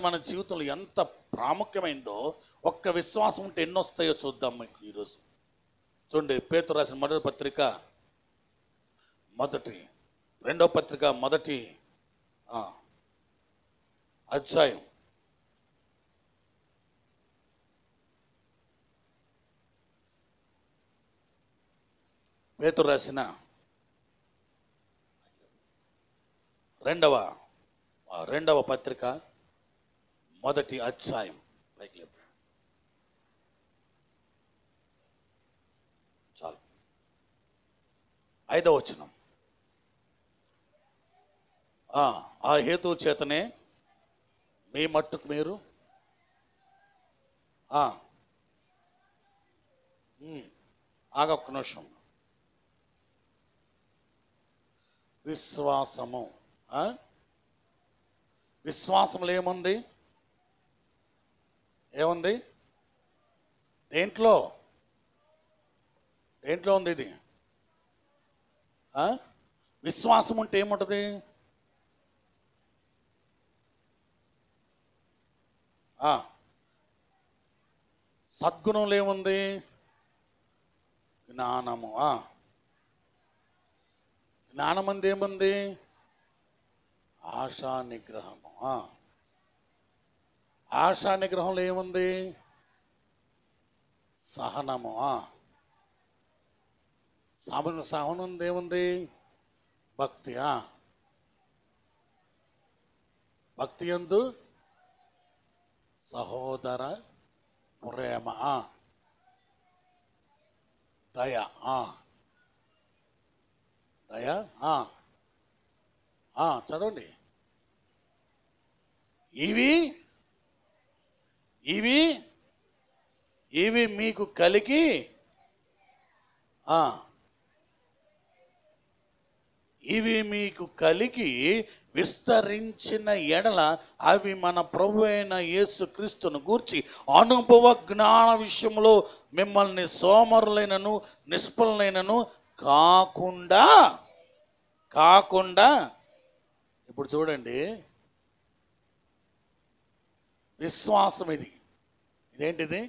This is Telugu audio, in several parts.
మన జీవితంలో ఎంత ప్రాముఖ్యమైందో ఒక్క విశ్వాసం ఉంటే ఎన్ని వస్తాయో చూద్దాం మీకు ఈరోజు. చూడండి, పేతురు రాసిన మొదటి పత్రిక రెండవ పత్రిక మొదటి అధ్యాయం పేతురు రాసిన రెండవ పత్రిక మొదటి అధ్యాయం పైకి లేపు. చాలు. 5వ వచనం. ఆ హేతువు చేతనే మీ మట్టుకు మీరు ఆగొక్క నిమిషం. విశ్వాసంలో ఏముంది? దేంట్లో ఉంది ఇది? విశ్వాసం ఉంటే ఏముంటుంది? సద్గుణంలో ఏముంది? జ్ఞానము. జ్ఞానం అంది ఏముంది? ఆశా నిగ్రహము. ఆశా నిగ్రహంలో ఏముంది? సహనము. సహనం ఏముంది? భక్తి. భక్తి యందు సహోదర ప్రేమ. దయ. చదవండి. ఇవి మీకు కలిగి విస్తరించిన ఎడల అవి మన ప్రభు అయిన యేసుక్రీస్తును గూర్చి అనుభవ జ్ఞాన విషయంలో మిమ్మల్ని సోమరులైనను నిష్ఫలైనను కాకుండా ఇప్పుడు చూడండి, విశ్వాసం ఇదేంటిది?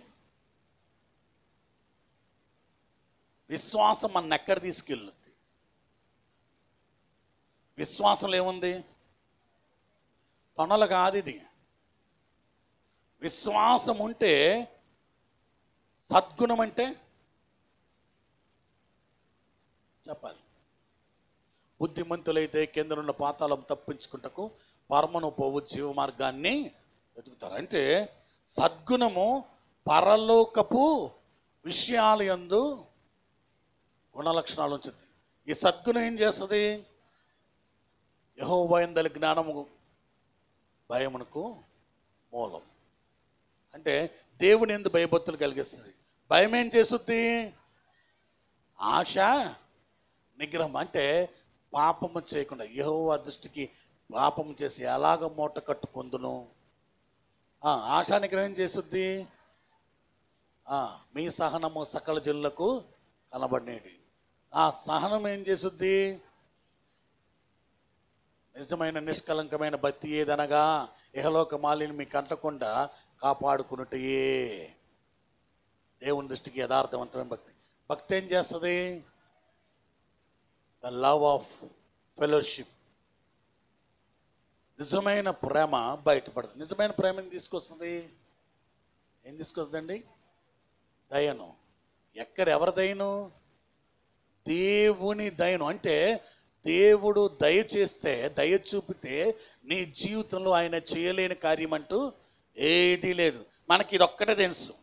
విశ్వాసం మన ఎక్కడ తీసుకెళ్ళుద్ది? విశ్వాసంలో ఏముంది? తొనలు కాదు ఇది. విశ్వాసం ఉంటే, సద్గుణం అంటే చెప్పాలి. బుద్ధిమంతులైతే కిందనున్న పాతాళం తప్పించుకుంటకు పరమను పోవు జీవ మార్గాన్ని వెతుకుతారు. అంటే సద్గుణము పరలోకపు విషయాల యందు గుణలక్షణాలు ఉంచుద్ది. ఈ సద్గుణం ఏం చేస్తుంది? యెహోవా యందలి జ్ఞానము భయమునకు మూలం. అంటే దేవుని యందు భయభక్తులు కలిగిస్తుంది. భయం ఏం చేస్తుంది? ఆశ నిగ్రహం. అంటే పాపము చేయకుండా, యెహోవా దృష్టికి పాపము చేసి ఎలాగ మూట కట్టుకుందును. ఆశా నిగ్రహం చేస్తుంది. మీ సహనము సకల జనులకు కనబడినది. ఆ సహనం ఏం చేస్తుంది? నిజమైన నిష్కలంకమైన భక్తి ఏదనగా ఇహలోక మాలిని మీకు అంటకుండా కాపాడుకున్నట్టయే దేవుని దృష్టికి యథార్థవంతమైన భక్తి. భక్తి ఏం చేస్తుంది? The love of fellowship. నిజమైన ప్రేమ బయటపడుతుంది. నిజమైన ప్రేమ ఏం తీసుకొస్తుంది? దయను. ఎవరి దయను? దేవుని దయను. అంటే దేవుడు దయ చేస్తే, దయ చూపితే నీ జీవితంలో ఆయన చేయలేని కార్యం అంటూ ఏదీ లేదు. మనకి ఇది ఒక్కటే తెలుసు.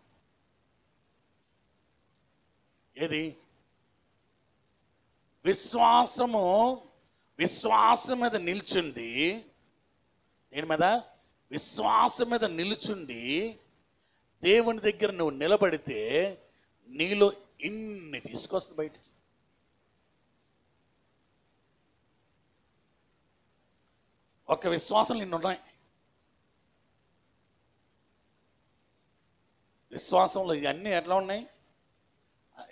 ఏది? విశ్వాసం మీద నిల్చుండి, దేని మీద? విశ్వాసం మీద నిల్చుండి దేవుని దగ్గర నువ్వు నిలబడితే నీలో ఇన్ని తీసుకొస్తుంది బయటికి. ఒక విశ్వాసం నిన్నున్నాయి. విశ్వాసంలో ఇవన్నీ ఎట్లా ఉన్నాయి?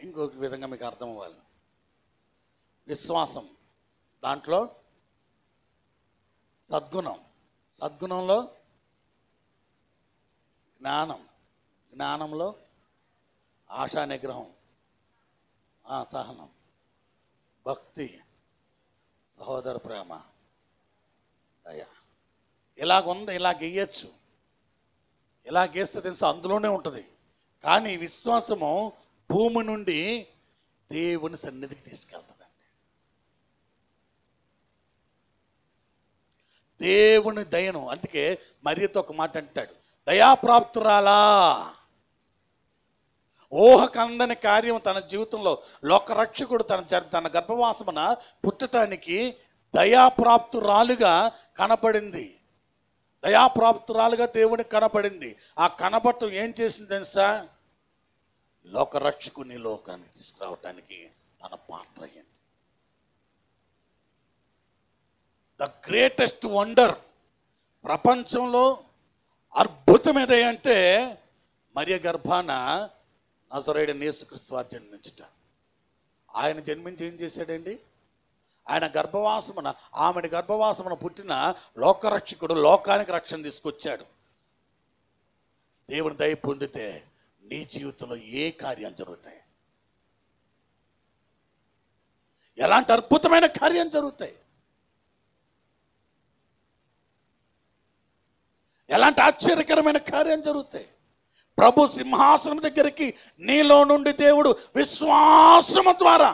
ఇంకొక విధంగా మీకు అర్థం అవ్వాలి. విశ్వాసం దాంట్లో సద్గుణంలో జ్ఞానం, జ్ఞానంలో ఆశా నిగ్రహం, సహనం, భక్తి, సహోదర ప్రేమ, దయ. ఇలాగుంది, ఇలాగేయచ్చు. ఇలాగేస్తే తెలుసు అందులోనే ఉంటుంది. కానీ విశ్వాసము భూమి నుండి దేవుని సన్నిధికి తీసుకెళ్తుందండి. దేవుని దయను. అందుకే మరియతో ఒక మాట అంటాడు, దయాప్రాప్తురాలా. ఊహకందని కార్యం తన జీవితంలో లోకరక్షకుడు తన గర్భవాసమున పుట్టటానికి దయాప్రాప్తురాలుగా కనపడింది. దయాప్రాప్తురాలుగా దేవునికి కనపడింది. ఆ కనపడటం ఏం చేసింది తెలుసా? లోకరక్షకుని లోకానికి తీసుకురావటానికి తన పాత్ర అయ్యింది. ద గ్రేటెస్ట్ వండర్, ప్రపంచంలో అద్భుతం ఏదంటే మరియ గర్భాన నజరేయుడైన యేసుక్రీస్తు వారు జన్మించుట. ఆయన జన్మించి ఏం చేశాడండి? ఆయన గర్భవాసమున, ఆమెడి గర్భవాసమున పుట్టిన లోకరక్షకుడు లోకానికి రక్షణ తీసుకొచ్చాడు. దేవుని దయ పొందితే నీ జీవితంలో ఏ కార్యాలు జరుగుతాయి? ఎలాంటి అద్భుతమైన కార్యం జరుగుతాయి? ఎలాంటి ఆశ్చర్యకరమైన కార్యం జరుగుతాయి? ప్రభు సింహాసనం దగ్గరికి నీలో నుండి దేవుడు విశ్వాసము ద్వారా,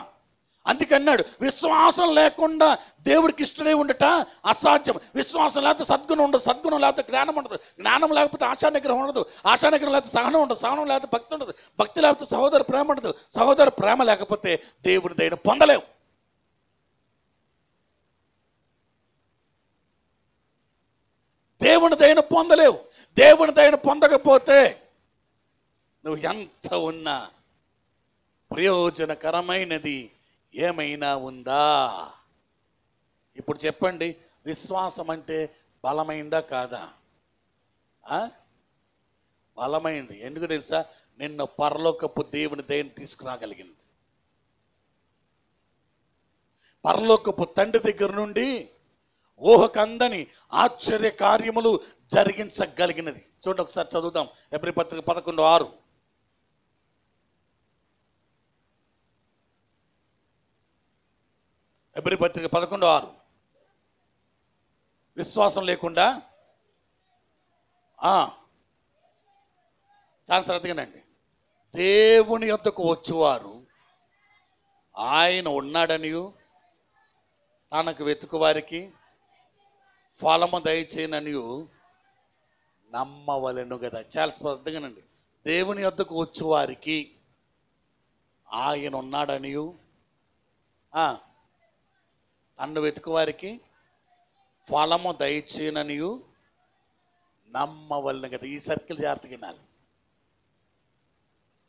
అందుకన్నాడు విశ్వాసం లేకుండా దేవుడికి ఇష్టమై ఉండట అసాధ్యం. విశ్వాసం లేకపోతే సద్గుణం ఉండదు, సద్గుణం లేకపోతే జ్ఞానం ఉండదు, జ్ఞానం లేకపోతే ఆశా నిగ్రహం ఉండదు, ఆశా నిగ్రహం లేకపోతే సహనం ఉండదు, సహనం లేకపోతే భక్తి ఉండదు, భక్తి లేకపోతే సహోదర ప్రేమ ఉండదు, సహోదర ప్రేమ లేకపోతే దేవుడి దయను పొందలేవు. దేవుని దయను పొందలేవు. దేవుని దయను పొందకపోతే నువ్వు ఎంత ఉన్నా ప్రయోజనకరమైనది ఏమైనా ఉందా? ఇప్పుడు చెప్పండి, విశ్వాసం అంటే బలమైందా కాదా? బలమైంది. ఎందుకు తెలుసా? నిన్న పరలోకపు దేవుని దయను తీసుకురాగలిగింది. పరలోకపు తండ్రి దగ్గర నుండి ఊహకందని ఆశ్చర్య కార్యములు జరిగించగలిగినది. చూడండి ఒకసారి చదువుదాం. ఎబ్రీ పత్రిక 11:6. ఎబ్రీ పత్రిక 11:6. విశ్వాసం లేకుండా చాలా శ్రద్ధగానండి. దేవుని యొద్దకు వచ్చువారు ఆయన ఉన్నాడనియు తనకు వెతుకు వారికి ఫలము దయచేయననియు నమ్మవలెను కదా. చాలా శ్రద్ధగానండి. దేవుని యొద్దకు వచ్చువారికి ఆయన ఉన్నాడనియు తన్ను వెతుకు వారికి ఫలము దయచేయననియు నమ్మవలెను కదా. ఈ సర్కిల్ జాగ్రత్తగా వినాలి.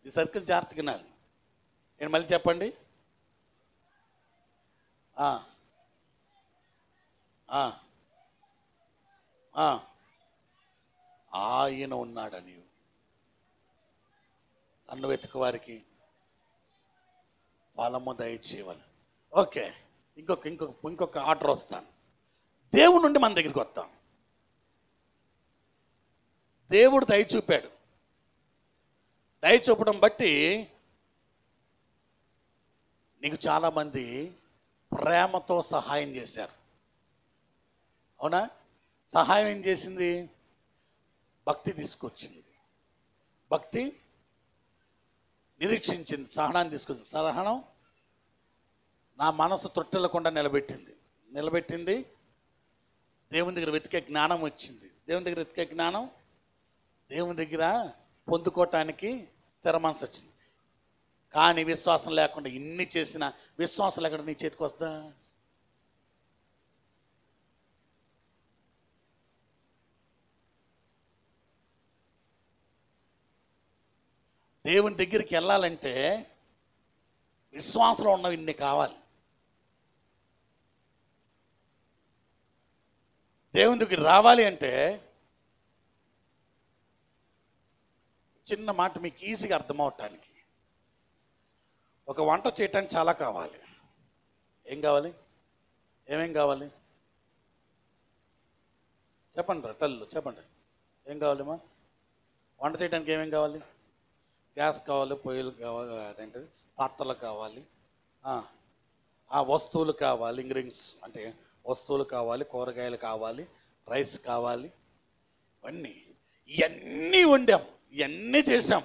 ఈ సర్కిల్ జాగ్రత్తగా వినాలి. నేను మళ్ళీ చెప్పండి. ఆయన ఉన్నాడని నన్ను వెతుకు వారికి ఫలము దయచేయాలి. ఓకే, ఇంకొక ఆర్డర్ వస్తాను. దేవుడి నుండి మన దగ్గరికి వస్తాం. దేవుడు దయ చూపాడు. దయ చూపడం బట్టి నీకు చాలామంది ప్రేమతో సహాయం చేశారు. అవునా? సహాయం ఏం చేసింది? భక్తి తీసుకొచ్చింది. భక్తి నిరీక్షించింది. సహనాన్ని తీసుకొచ్చింది. సహనం నా మనసు తొట్టెలకుండా నిలబెట్టింది. దేవుని దగ్గర వెతికే జ్ఞానం వచ్చింది. దేవుని దగ్గర వెతికే జ్ఞానం దేవుని దగ్గర పొందుకోవటానికి స్థిర మనసు వచ్చింది. కానీ విశ్వాసం లేకుండా ఇన్ని చేసిన విశ్వాసం లేకుండా నీ చేతికి వస్తుందా? దేవుని దగ్గరికి వెళ్ళాలంటే విశ్వాసంలో ఉన్నవి ఇన్ని కావాలి. దేవుని దగ్గరికి రావాలి అంటే చిన్న మాట మీకు ఈజీగా అర్థమవటానికి, ఒక వంట చేయటానికి చాలా కావాలి. ఏం కావాలి? ఏమేం కావాలి చెప్పండి రా తల్లు, చెప్పండి. ఏం కావాలమ్మా? వంట చేయడానికి ఏమేం కావాలి? గ్యాస్ కావాలి, పొయ్యిలు కావాలి, అదేంటిది పాత్రలు కావాలి, ఆ వస్తువులు కావాలి, ఇంగ్రీడియంట్స్ అంటే వస్తువులు కావాలి, కూరగాయలు కావాలి, రైస్ కావాలి, ఇవన్నీ వండాం, ఇవన్నీ చేసాం.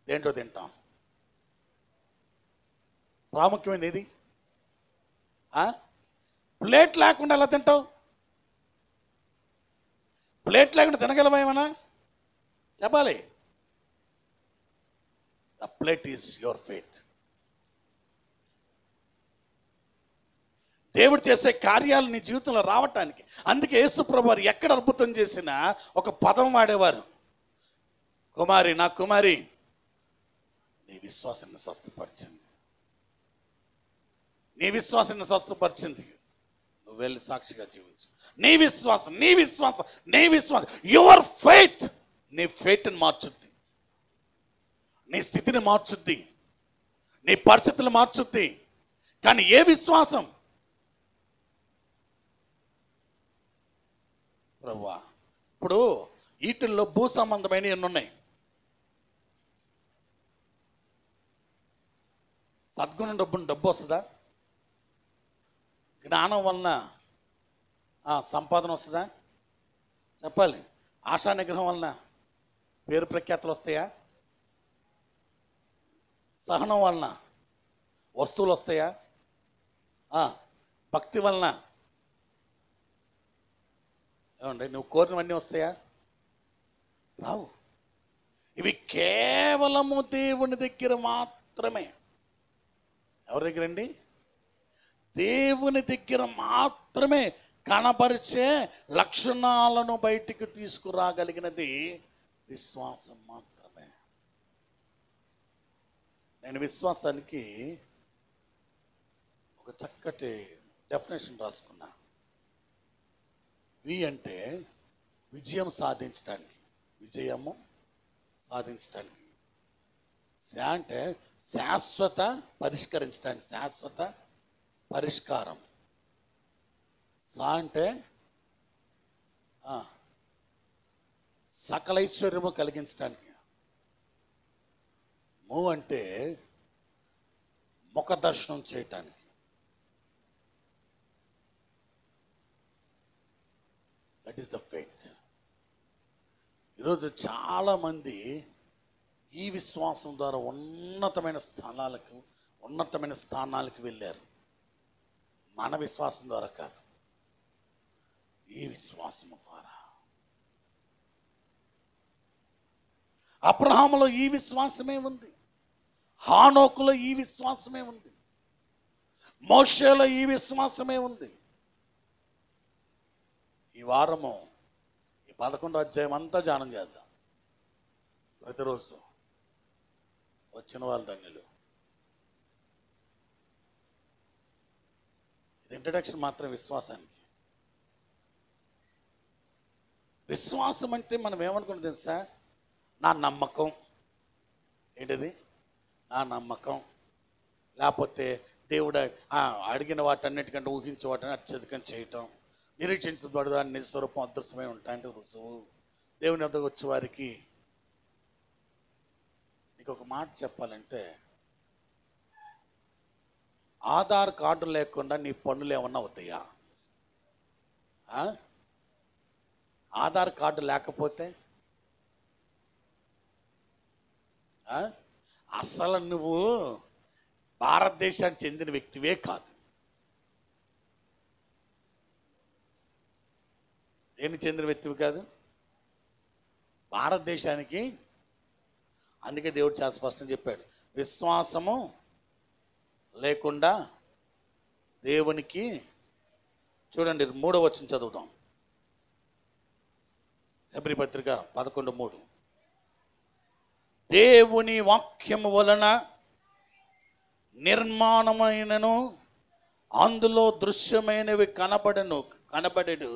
దేంట్లో తింటాం? ప్రాముఖ్యమైనది ఏది? ప్లేట్ లేకుండా ఎలా తింటావు? ప్లేట్ లేకుండా తినగలమేమన్నా? చెప్పాలి. The plate is your faith. దేవుడు చేసే కార్యాలు నీ జీవితంలో రావటానికి. అందుకే యేసు ప్రభువు వారు ఎక్కడ అద్భుతం చేసినా ఒక పదం వాడేవారు. కుమారి, నా కుమారి, నీ విశ్వాసాన్ని స్వస్థపరిచింది, నీ విశ్వాసాన్ని స్వస్థపరిచింది, నువ్వు వెళ్ళి సాక్షిగా జీవించు. నీ విశ్వాసం, నీ విశ్వాసం, నీ విశ్వాసం, యువర్ ఫెయిత్ నీ ఫెయిత్ని మార్చుద్ది, నీ స్థితిని మార్చుద్ది, నీ పరిస్థితులు మార్చుద్ది. కానీ ఏ విశ్వాసం? ప్రభువా, ఇప్పుడు వీటిల్లో భూ సంబంధమైన ఎన్ని ఉన్నాయి? సద్గుణం డబ్బు వస్తుందా? జ్ఞానం వలన సంపాదన వస్తుందా? చెప్పాలి. ఆశా నిగ్రహం వలన పేరు ప్రఖ్యాతులు వస్తాయా? సహనం వలన వస్తువులు వస్తాయా? భక్తి వలన ఏమండి నువ్వు కోరినవన్నీ వస్తాయా? రావు. ఇవి కేవలము దేవుని దగ్గర మాత్రమే. ఎవరి దగ్గర అండి? దేవుని దగ్గర మాత్రమే కనపరిచే లక్షణాలను బయటికి తీసుకురాగలిగినది విశ్వాసం మాత్రమే. నేను విశ్వాసానికి ఒక చక్కటి డెఫినేషన్ రాసుకున్నా. వి అంటే విజయం సాధించడానికి, విజయము సాధించడానికి. శా అంటే శాశ్వత పరిష్కరించడానికి, శాశ్వత పరిష్కారం. సా అంటే సకల ఐశ్వర్యము కలిగించడానికి. ము అంటే ముఖ దర్శనం చేయటానికి. That is the faith. ఈరోజు చాలామంది ఈ విశ్వాసం ద్వారా ఉన్నతమైన స్థానాలకు వెళ్ళారు. మన విశ్వాసం ద్వారా కాదు, ఈ విశ్వాసము ద్వారా. అబ్రహాములో ఈ విశ్వాసమే ఉంది, హానోకులో ఈ విశ్వాసమే ఉంది, మోషేలో ఈ విశ్వాసమే ఉంది. ఈ వారము ఈ 11వ అధ్యాయం అంతా ధ్యానం చేద్దాం. ప్రతిరోజు వచ్చిన వాళ్ళు ధన్యులు. ఇది ఇంట్రడక్షన్ మాత్రం విశ్వాసానికి. విశ్వాసం అంటే మనం ఏమనుకున్నది తెలుసా? నా నమ్మకం. ఏంటిది? నా నమ్మకం. లేకపోతే దేవుడు అడిగిన వాటన్నిటికంటే ఊహించే వాటిని అత్యధికం చేయటం, నిరీక్షించబడు దాని నిజ స్వరూపం అదృశ్యమై ఉంటాయంటే రుజువు. దేవుని వద్దకు వచ్చే వారికి నీకు ఒక మాట చెప్పాలంటే, ఆధార్ కార్డు లేకుండా నీ పన్నులు ఏమన్నా అవుతాయా? ఆధార్ కార్డు లేకపోతే అసలు నువ్వు భారతదేశానికి చెందిన వ్యక్తివే కాదు. దేనికి చెందిన వ్యక్తివి కాదు, భారతదేశానికి. అందుకే దేవుడు చాలా స్పష్టంగా చెప్పాడు, విశ్వాసము లేకుండా దేవునికి. చూడండి 3వ వచనం చదువుతాం. హెబ్రీ పత్రిక 11:3. దేవుని వాక్యము వలన నిర్మాణమైనను అందులో దృశ్యమైనవి కనబడెడు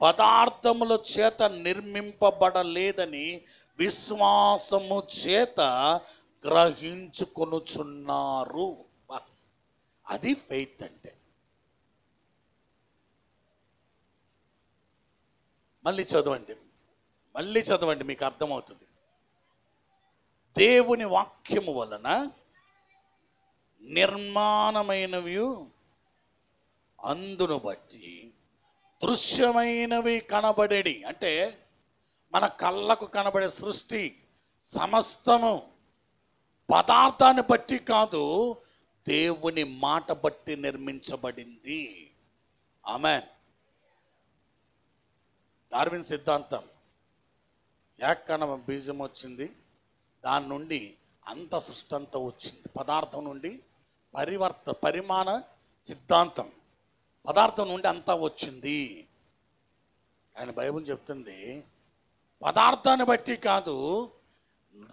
పదార్థముల చేత నిర్మింపబడలేదని విశ్వాసము చేత గ్రహించుకొనుచున్నారు. అది ఫెయిత్ అంటే. మళ్ళీ చదవండి మీకు అర్థమవుతుంది. దేవుని వాక్యము వలన నిర్మాణమైనవి అందును బట్టి దృశ్యమైనవి కనబడేడి. అంటే మన కళ్ళకు కనబడే సృష్టి సమస్తము పదార్థాన్ని బట్టి కాదు, దేవుని మాట బట్టి నిర్మించబడింది. ఆమేన్. డార్విన్ సిద్ధాంతం, ఏకకణ బీజం వచ్చింది, దాని నుండి అంత సృష్టి అంతా వచ్చింది. పదార్థం నుండి పరిమాణ సిద్ధాంతం, పదార్థం నుండి అంతా వచ్చింది. ఆయన బైబిల్ చెప్తుంది పదార్థాన్ని బట్టి కాదు,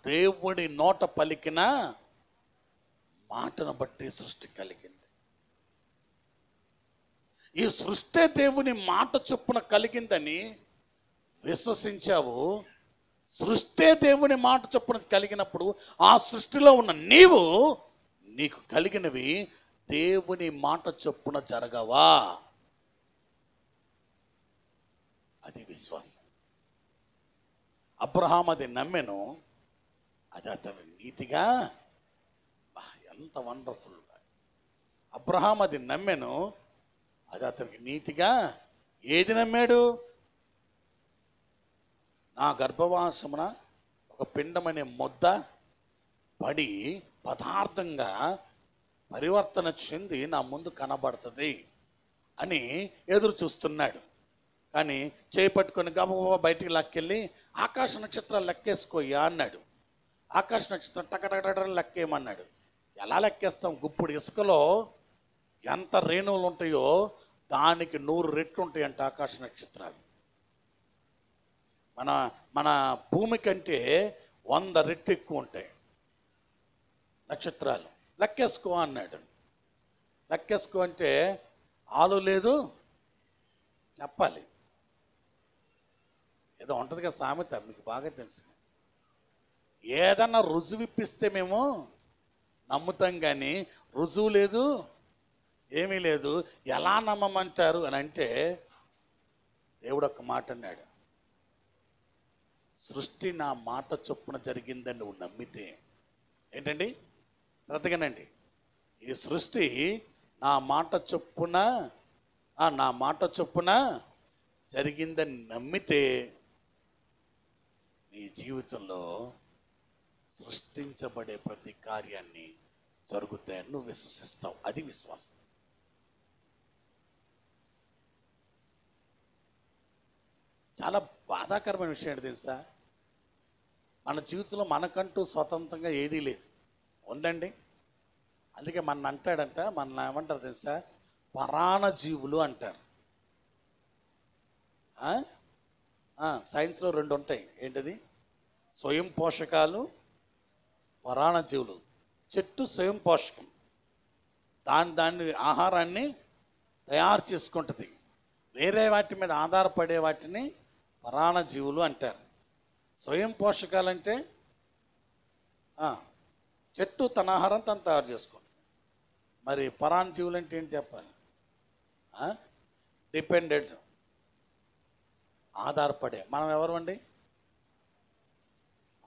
దేవుడి నోట పలికిన మాటను బట్టి సృష్టి కలిగింది. ఈ సృష్టి దేవుని మాట చొప్పున కలిగిందని విశ్వసించావు. సృష్టి దేవుని మాట చొప్పున కలిగినప్పుడు ఆ సృష్టిలో ఉన్న నీకు కలిగినవి దేవుని మాట చొప్పున జరగవా? అది విశ్వాసం. అబ్రహాం అది నమ్మెను, అది అతను నీతిగా. ఎంత వండర్ఫుల్! అబ్రహాం అది నమ్మెను, అది అతనికి నీతిగా. ఏది నమ్మాడు? నా గర్భవాసమున ఒక పిండమనే ముద్ద పడి పదార్థంగా పరివర్తన చెంది నా ముందు కనబడుతుంది అని ఎదురు చూస్తున్నాడు. కానీ చేపట్టుకొని గబగబా బయటికి లాక్కెళ్ళి ఆకాశ నక్షత్రాలు లెక్కేసుకోయ్యా అన్నాడు. ఆకాశ నక్షత్రం టకటకట లెక్కేయమన్నాడు. ఎలా లెక్కేస్తాం? గుప్పుడు ఇసుకలో ఎంత రేణువులు ఉంటాయో దానికి 100 రెట్లు ఉంటాయంట ఆకాశ నక్షత్రాలు. మన భూమి కంటే 100 రెట్లు ఎక్కువ ఉంటాయి నక్షత్రాలు. లెక్కేసుకో అన్నాడు. లెక్కేసుకో అంటే ఆలు లేదు చెప్పాలి. ఏదో ఉంటుంది కదా సామెత, మీకు బాగా తెలుసు. ఏదన్నా రుజువు ఇప్పిస్తే మేము నమ్ముతాం, కానీ రుజువు లేదు, ఏమీ లేదు, ఎలా నమ్మమంటారు అని అంటే దేవుడు ఒక మాట అన్నాడు, సృష్టి నా మాట చొప్పున జరిగిందని నువ్వు నమ్మితే. ఏంటండి? శ్రద్ధగానండి. ఈ సృష్టి నా మాట చొప్పున జరిగిందని నమ్మితే నీ జీవితంలో సృష్టించబడే ప్రతి కార్యాన్ని జరుగుతాయని నువ్వు విశ్వసిస్తావు. అది విశ్వాసం. చాలా బాధాకరమైన విషయం ఏంటి తెలుసా? మన జీవితంలో మనకంటూ స్వతంత్రంగా ఏదీ లేదు. ఉందండి. అందుకే మన అంటాడంట, మన ఏమంటారు తెలుసా? పరాణ జీవులు అంటారు. సైన్స్లో 2 ఉంటాయి. ఏంటది? స్వయం పోషకాలు, పరాణ జీవులు. చెట్టు స్వయం పోషకం, దాని ఆహారాన్ని తయారు చేసుకుంటుంది. వేరే వాటి మీద ఆధారపడే వాటిని పరాణ జీవులు అంటారు. స్వయం పోషకాలంటే చెట్టు తన ఆహారం తను తయారు చేసుకుంటుంది. మరి పరాణ జీవులు అంటే ఏం చెప్పాలి? డిపెండెంట్, ఆధారపడే. మనం ఎవరు అండి?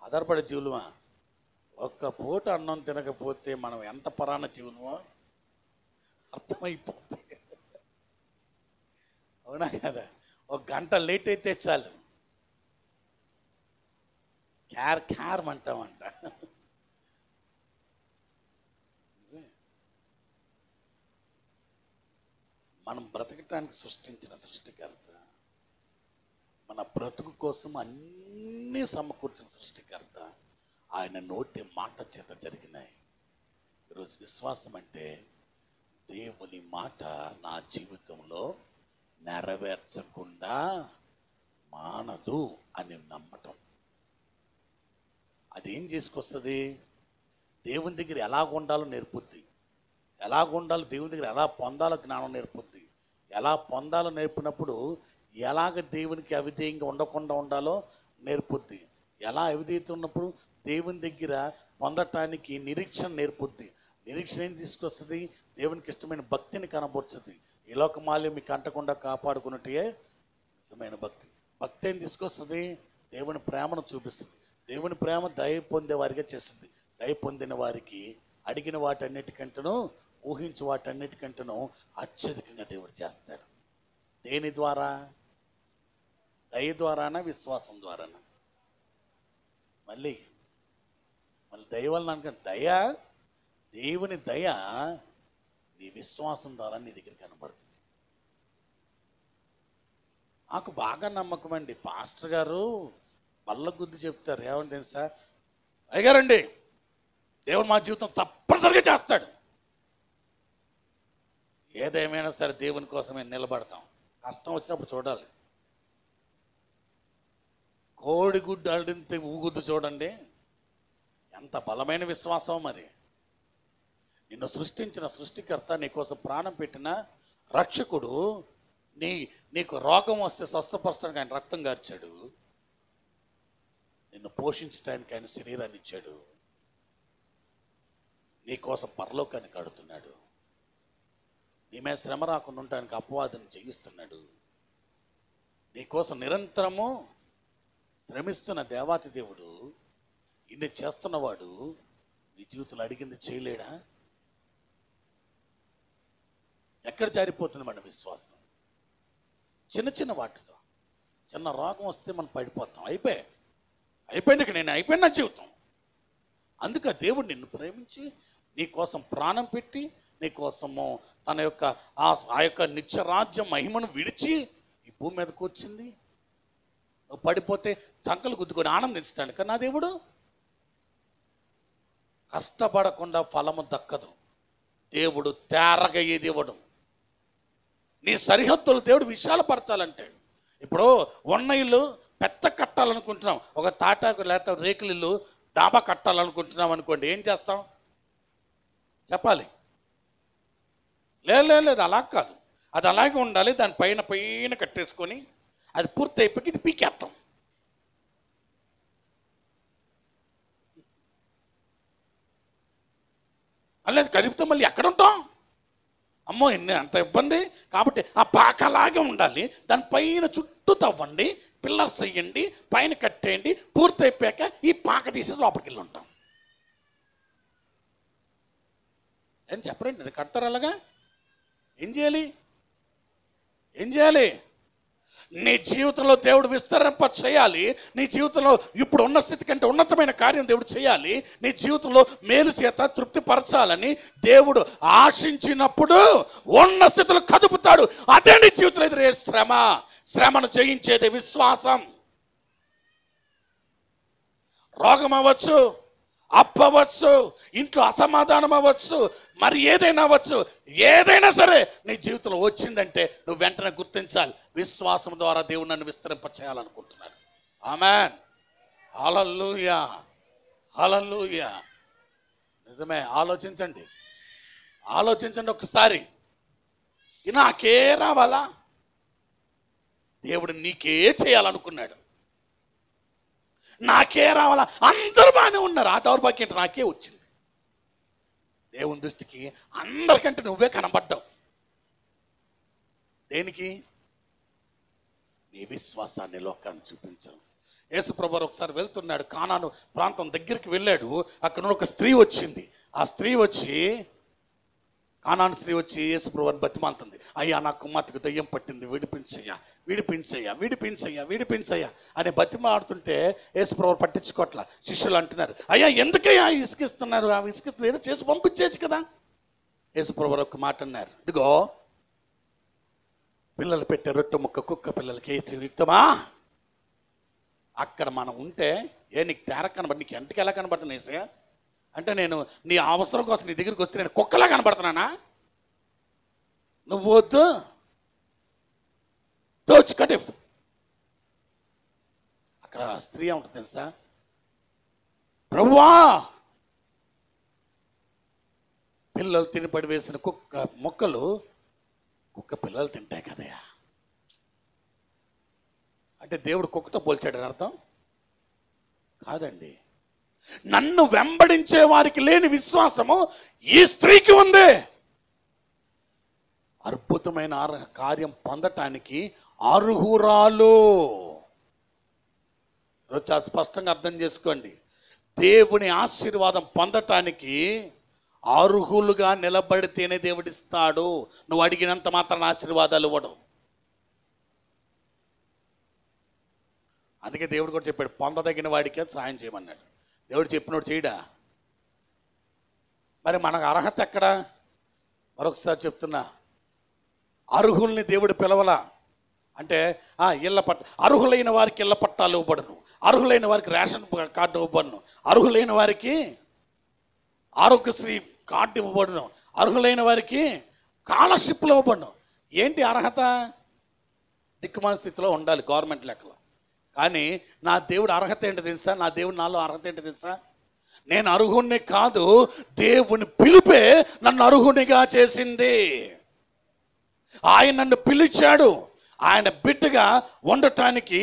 ఆధారపడే జీవులమా? ఒక్క పూట అన్నం తినకపోతే మనం ఎంత పరాణ జీవులమో అర్థమైపోతుంది. అవునా కదా? 1 గంట లేట్ అయితే చాలు క్యార్ అంటామంట. మనం బ్రతకటానికి సృష్టించిన సృష్టికర్త, మన బ్రతుకు కోసం అన్నీ సమకూర్చిన సృష్టికర్త, ఆయన నోటి మాట చేత జరిగినాయి. ఈరోజు విశ్వాసం అంటే దేవుని మాట నా జీవితంలో నెరవేర్చకుండా మానదు అని నమ్మటం. అదేం చేసుకొస్తుంది? దేవుని దగ్గర ఎలా ఉండాలో నేర్పుద్ది. ఎలా ఉండాలో, దేవుని దగ్గర ఎలా పొందాలో జ్ఞానం నేర్పుద్ది. ఎలా పొందాలో నేర్పినప్పుడు ఎలాగ దేవునికి అవిధేయంగా ఉండకుండా ఉండాలో నేర్పుద్ది. ఎలా అవిధేయత ఉన్నప్పుడు దేవుని దగ్గర పొందటానికి నిరీక్షణ నేర్పుద్ది. నిరీక్షణ ఏం తీసుకొస్తుంది? దేవునికి ఇష్టమైన భక్తిని కనబరుస్తుంది. ఈ లోకమాల్యం మీకు అంటకుండా కాపాడుకున్నట్టే నిజమైన భక్తి. భక్తి ఏం తీసుకొస్తుంది? దేవుని ప్రేమను చూపిస్తుంది. దేవుని ప్రేమ దయ పొందే వారిగా చేస్తుంది. దయ పొందిన వారికి అడిగిన వాటన్నిటికంటేనూ, ఊహించి వాటన్నిటికంటేనూ అత్యధికంగా దేవుడు చేస్తాడు. దేని ద్వారా? దయ ద్వారానా, విశ్వాసం ద్వారానా? మళ్ళీ దయ వలన అనుకోండి. దేవుని దయ నీ విశ్వాసం ద్వారా నీ దగ్గర కనబడుతుంది. నాకు బాగా నమ్మకం అండి, పాస్టర్ గారు బల్ల గుద్ది చెప్తారు. ఏమంటే సార్, అయ్యారండి దేవుడు మా జీవితం తప్పనిసరిగా చేస్తాడు. ఏదేమైనా సరే దేవుని కోసమే నిలబడతాం. కష్టం వచ్చినప్పుడు చూడాలి. కోడిగుడ్డు అడిగితే ఊగుద్దు చూడండి, ఎంత బలమైన విశ్వాసం. మరి నిన్ను సృష్టించిన సృష్టికర్త, నీకోసం ప్రాణం పెట్టిన రక్షకుడు, నీకు రోగం వస్తే స్వస్థపరచడానికి ఆయన రక్తం గార్చాడు, నిన్ను పోషించడానికి ఆయన శరీరాన్ని ఇచ్చాడు, నీకోసం పరలోకాన్ని కడుతున్నాడు, నీ మీద శ్రమ రాకుండా ఉండడానికి అపవాదం జయిస్తున్నాడు, నీకోసం నిరంతరము శ్రమిస్తున్న దేవాతి దేవుడు, ఇన్ని చేస్తున్నవాడు నీ జీవితంలో అడిగింది చేయలేడా? ఎక్కడ జారిపోతుంది మన విశ్వాసం? చిన్న చిన్న వాటితో. చిన్న రోగం వస్తే మనం పడిపోతాం. అయిపోయింది ఇక నేను అయిపోయిన నా జీవితం. అందుకే దేవుడు నిన్ను ప్రేమించి నీ కోసం ప్రాణం పెట్టి, నీ కోసము తన యొక్క ఆ యొక్క నిత్యరాజ్యం మహిమను విడిచి ఈ భూమి మీదకి వచ్చింది. నువ్వు పడిపోతే చంకలు గుద్దుకొని ఆనందించడానికి కదా నా దేవుడు. కష్టపడకుండా ఫలము దక్కదు. దేవుడు తేరగా ఏది ఇవ్వడు. నీ సరిహద్దులు దేవుడు విశాలపరచాలంటే, ఇప్పుడు ఉన్న ఇల్లు పెద్ద కట్టాలనుకుంటున్నాం, ఒక తాటాకు లేకపోతే రేకుల ఇల్లు డాబా కట్టాలనుకుంటున్నాం అనుకోండి, ఏం చేస్తాం చెప్పాలి? లేదు, అలా కాదు. అది అలాగే ఉండాలి. దాని పైన కట్టేసుకొని అది పూర్తి అయిపోయి ఇది పీకేస్తాం. అలాగే కదిపితే మళ్ళీ ఎక్కడ ఉంటాం? అమ్మో అంత ఇబ్బంది. కాబట్టి ఆ పాకలాగే ఉండాలి. దానిపైన చుట్టూ తవ్వండి, పిల్లర్స్ వేయండి, పైన కట్టేయండి. పూర్తి అయిపోయాక ఈ పాక తీసేసి లోపలికి వెళ్ళి ఉంటాం. ఏం చెప్పరండి, నేను కడతారు అలాగా? ఏం చేయాలి? నీ జీవితంలో దేవుడు విస్తరింప చేయాలి. నీ జీవితంలో ఇప్పుడు ఉన్న స్థితి కంటే ఉన్నతమైన కార్యం దేవుడు చేయాలి. నీ జీవితంలో మేలు చేత తృప్తిపరచాలని దేవుడు ఆశించినప్పుడు ఉన్న స్థితిలో కదుపుతాడు. అదే నీ జీవితంలో ఎదురే శ్రమను జయించేది విశ్వాసం. రోగం అవ్వచ్చు, అప్పవచ్చు, ఇంట్లో అసమాధానం అవ్వచ్చు, మరి ఏదైనా అవ్వచ్చు. ఏదైనా సరే నీ జీవితంలో వచ్చిందంటే నువ్వు వెంటనే గుర్తించాలి, విశ్వాసం ద్వారా దేవుడు నన్ను విస్తరింప చేయాలనుకుంటున్నాడు. ఆమేన్, హల్లెలూయా, హల్లెలూయా. నిజమే. ఆలోచించండి ఒకసారి. నాకే రావాలా? దేవుడు నీకే చేయాలనుకున్నాడు. నాకే రావాలా? అందరూ బాగానే ఉన్నారు. ఆ దౌర్భాగ్యం అంటే నాకే వచ్చింది. దేవుని దృష్టికి అందరికంటే నువ్వే కనబడ్డావు. దేనికి? నీ విశ్వాసాన్ని లోకాన్ని చూపించావు. యేసుప్రభువు ఒకసారి వెళ్తున్నాడు, కానాను ప్రాంతం దగ్గరికి వెళ్ళాడు. అక్కడ ఒక స్త్రీ వచ్చింది. ఆ స్త్రీ వచ్చి, కానాను స్త్రీ వచ్చి యేసుప్రభువుని బతిమాలుతుంది. అయ్యా, నా కుమార్తెకు దయ్యం పట్టింది, విడిపించయ్యా అని బతిమాడుతుంటే యేసుప్రభువు పట్టించుకోవట్లా. శిష్యులు అంటున్నారు, అయ్యా ఎందుకయ్యా ఇసుకిస్తున్నారు? ఆ ఇసుక ఏదో చేసి పంపించేయచ్చు కదా. యేసుప్రభువు ఒక మాట అన్నారు, ఇదిగో పిల్లలు పెట్టే రొట్టె ముక్క కుక్క పిల్లలకి యుక్తమా? అక్కడ మనం ఉంటే నీకు తేర కనబడి, నీకు ఎంతకి ఎలా కనబడుతున్నా యేసయ్య అంటే, నేను నీ అవసరం కోసం నీ దగ్గరికి వస్తే నేను కుక్కలా కనబడుతున్నానా? నువ్వు వద్దు, దోచుకటిఫ్. అక్కడ స్త్రీ ఉంటుంది తెలుసా, ప్రభువా పిల్లలు తినిపడి వేసిన మొక్కలు కుక్క పిల్లలు తింటాయి కదయా అంటే దేవుడు కుక్కతో పోల్చాడని అర్థం కాదండి. నన్ను వెంబడించే వారికి లేని విశ్వాసము ఈ స్త్రీకి ఉంది. అద్భుతమైన కార్యం పొందటానికి అర్హురాలు. ఈరోజు చాలా స్పష్టంగా అర్థం చేసుకోండి. దేవుని ఆశీర్వాదం పొందటానికి అర్హులుగా నిలబడితేనే దేవుడిస్తాడు. నువ్వు అడిగినంత మాత్రం ఆశీర్వాదాలు ఇవ్వడం. అందుకే దేవుడు కూడా చెప్పాడు, పొందదగిన వాడికే సాయం చేయమన్నాడు. దేవుడు చెప్పినోడు చేయడా? మరి మనకు అర్హత ఎక్కడా? మరొకసారి చెప్తున్నా, అర్హుల్ని దేవుడు పిలవలా. అంటే ఇళ్ళ అర్హులైన వారికి ఇళ్ళ పట్టాలు ఇవ్వబడును, అర్హులైన వారికి రేషన్ కార్డు ఇవ్వబడును, అర్హులైన వారికి ఆరోగ్యశ్రీ కార్డు ఇవ్వబడును, అర్హులైన వారికి స్కాలర్షిప్లు ఇవ్వబడును. ఏంటి అర్హత? దిక్కుమాల స్థితిలో ఉండాలి గవర్నమెంట్ లెక్కలో. కానీ నా దేవుడు అర్హత ఏంటో తెలుసా? నా దేవుడు నాలో అర్హత ఏంటో తెలుసా? నేను అర్హుణ్ణి కాదు, దేవుని పిలుపే నన్ను అర్హునిగా చేసింది. ఆయన నన్ను పిలిచాడు, ఆయన బిడ్డగా ఉండటానికి,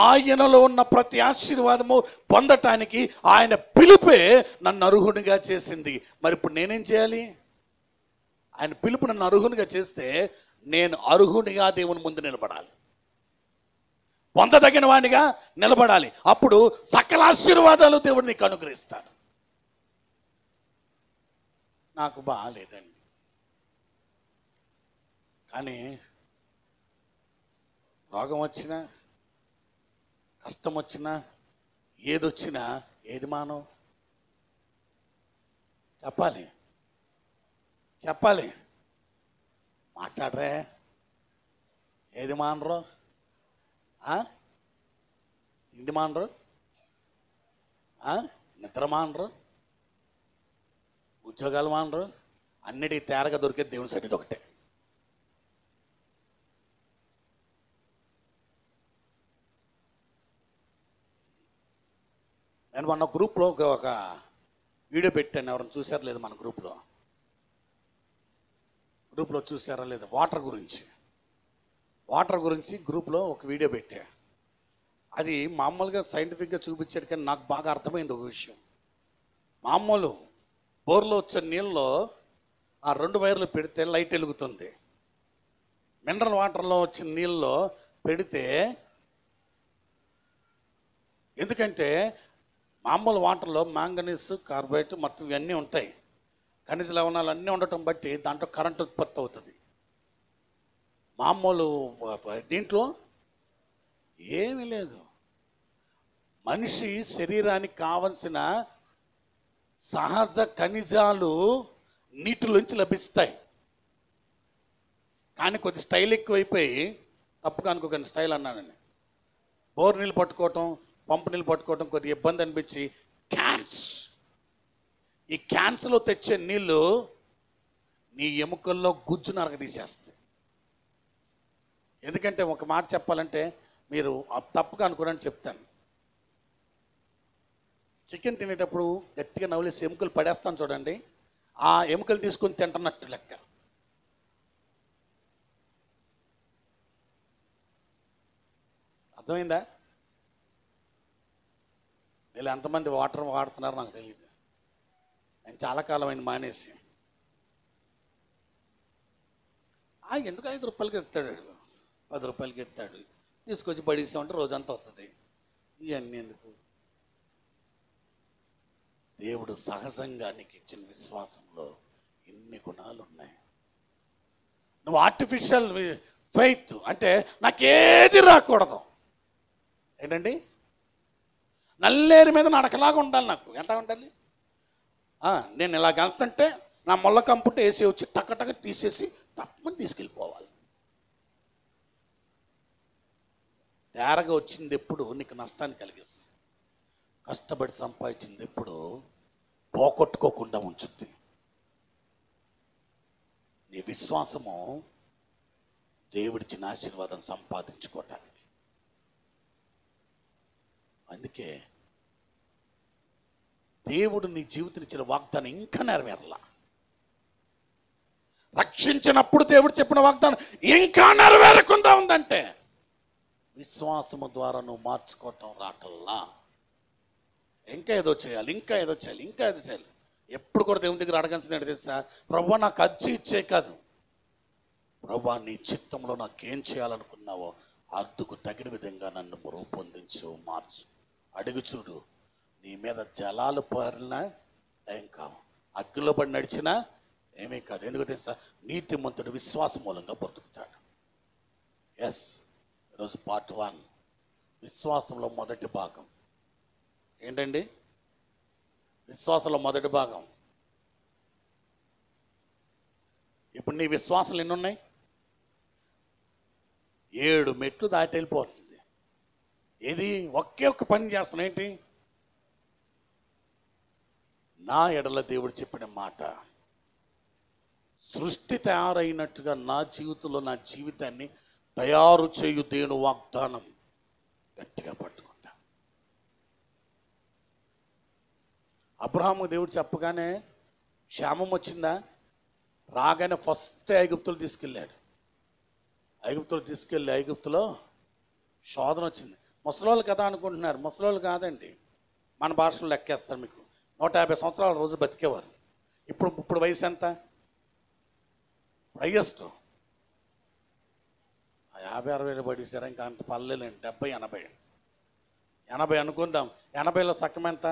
ఆయనలో ఉన్న ప్రతి ఆశీర్వాదము పొందటానికి ఆయన పిలుపే నన్ను అర్హునిగా చేసింది. మరి ఇప్పుడు నేనేం చేయాలి? ఆయన పిలుపు నన్ను అర్హునిగా చేస్తే నేను అర్హునిగా దేవుని ముందు నిలబడాలి, పొందదగిన వాడిగా నిలబడాలి. అప్పుడు సకల ఆశీర్వాదాలు దేవుడు నీకు అనుగ్రహిస్తాడు. నాకు బాగాలేదండి, కానీ రోగం వచ్చినా, కష్టం వచ్చినా, ఏదొచ్చినా ఏది మానవు? చెప్పాలి. మాట్లాడరే, ఏది మానరు? ఇంటి మానరు, నిద్ర మానరు, ఉద్యోగాలు మానరు. అన్నిటికీ తేరగా దొరికే దేవుని సన్నిధి ఒకటే. నేను మొన్న గ్రూప్లో ఒక వీడియో పెట్టాను, ఎవరైనా చూసారా లేదు? మన గ్రూప్లో చూసారా లేదు? వాటర్ గురించి గ్రూప్లో ఒక వీడియో పెట్టా. అది మామూలుగా సైంటిఫిక్గా చూపించాడు, కానీ నాకు బాగా అర్థమైంది ఒక విషయం. మామూలు బోర్లో వచ్చే నీళ్ళలో ఆ 2 వైర్లు పెడితే లైట్ వెలుగుతుంది. మినరల్ వాటర్లో వచ్చిన నీళ్ళలో పెడితే, ఎందుకంటే మామూలు వాటర్లో మ్యాంగనీస్, కార్బోహైడ్రేట్ మొత్తం ఇవన్నీ ఉంటాయి, ఖనిజ లవణాలు అన్నీ ఉండటం బట్టి దాంట్లో కరెంట్ ఉత్పత్తి అవుతుంది. మామూలు దీంట్లో ఏమీ లేదు. మనిషి శరీరానికి కావలసిన సహజ ఖనిజాలు నీటిలోంచి లభిస్తాయి. కానీ కొద్ది స్టైల్ ఎక్కువైపోయి, తప్పుగా అనుకోకండి స్టైల్ అన్నానని, బోర్ నీళ్ళు పట్టుకోవటం, పంపు నీళ్ళు పట్టుకోవటం కొద్దిగా ఇబ్బంది అనిపించి ఈ క్యాన్స్లో తెచ్చే నీళ్ళు నీ ఎముకల్లో గుజ్జు నరక తీసేస్తాయి. ఎందుకంటే ఒక మాట చెప్పాలంటే, మీరు తప్పుగా అనుకోవడానికి చెప్తాను. చికెన్ తినేటప్పుడు గట్టిగా నవ్వులేసి ఎముకలు పడేస్తాను చూడండి, ఆ ఎముకలు తీసుకొని తింటున్నట్టు లెక్క. అర్థమైందా? వీళ్ళు ఎంతమంది వాటర్ వాడుతున్నారో నాకు తెలియదు. నేను చాలా కాలమైన మానేసి, ఎందుకు 5 రూపాయలకి ఎత్తాడు, 10 రూపాయలకి ఎత్తాడు, తీసుకొచ్చి పడేసామంటే రోజంతా వస్తుంది. ఇవన్నీ ఎందుకు? దేవుడు సహజంగా నీకు ఇచ్చిన విశ్వాసంలో ఇన్ని గుణాలు ఉన్నాయి. నువ్వు ఆర్టిఫిషియల్ ఫెయిత్ అంటే నాకేది రాకూడదు ఏంటండి, నల్లేరు మీద నడకలాగా ఉండాలి. నాకు ఎట్లా ఉండాలి? నేను ఇలాగ వెళ్తుంటే నా మొల్ల కంపుంటే వేసి వచ్చి టక్కటక్క తీసేసి తప్పని తీసుకెళ్ళిపోవాలి. తేరగా వచ్చింది ఎప్పుడు నీకు నష్టాన్ని కలిగిస్తుంది, కష్టపడి సంపాదించింది ఎప్పుడు పోగొట్టుకోకుండా ఉంచుద్ది. నీ విశ్వాసము దేవుడిచ్చిన ఆశీర్వాదం సంపాదించుకోవటానికి. అందుకే దేవుడు నీ జీవితం ఇచ్చిన వాగ్దానం ఇంకా నెరవేరలా. రక్షించినప్పుడు దేవుడు చెప్పిన వాగ్దానం ఇంకా నెరవేరకుండా ఉందంటే విశ్వాసము ద్వారా నువ్వు మార్చుకోవటం రాటల్లా. ఇంకా ఏదో చేయాలి. ఎప్పుడు కూడా దేవుని దగ్గర అడగాల్సింది ఏంటో తెలుసా? ప్రభువా నాకు అచ్చి ఇచ్చే కాదు, ప్రభువా నీ చిత్తంలో నాకేం చేయాలనుకున్నావో అందుకు తగిన విధంగా నన్ను రూపొందించు, మార్చు. అడుగు చూడు, నీ మీద జలాలు పారినా ఏం కావు, అగ్గిలో పడి నడిచినా ఏమీ కాదు. ఎందుకు తెలుసా? నీతిమంతుడు విశ్వాస మూలంగా బ్రతుకుతాడు. ఎస్, ఈరోజు పార్ట్ 1 విశ్వాసంలో మొదటి భాగం ఏంటండి? విశ్వాసంలో మొదటి భాగం. ఇప్పుడు నీ విశ్వాసాలు ఎన్ని ఉన్నాయి? 7 మెట్లు దాటి వెళ్ళిపోతుంది. ఏది? ఒకే ఒక్క పని చేస్తున్నా. ఏంటి? నా ఎడల దేవుడు చెప్పిన మాట, సృష్టి తయారైనట్టుగా నా జీవితంలో నా జీవితాన్ని తయారు చేయు దేని వాగ్దానం గట్టిగా పట్టుకుంటా. అబ్రహాము దేవుడు చెప్పగానే క్షేమం వచ్చిందా? రాగానే ఫస్ట్ ఐగుప్తులు తీసుకెళ్ళాడు. ఐగుప్తులో శోధన వచ్చింది. ముసలోళ్ళు కదా అనుకుంటున్నారు, ముసలోళ్ళు కాదండి. మన భాషలో లెక్కేస్తారు మీకు. 150 సంవత్సరాల రోజు బతికేవారు. ఇప్పుడు వయసు ఎంత? హైయెస్ట్ 50-60 పడేసారా? ఇంకా అంత పర్లేదండి. 70-80 అనుకుందాం. 80లో సగం ఎంత?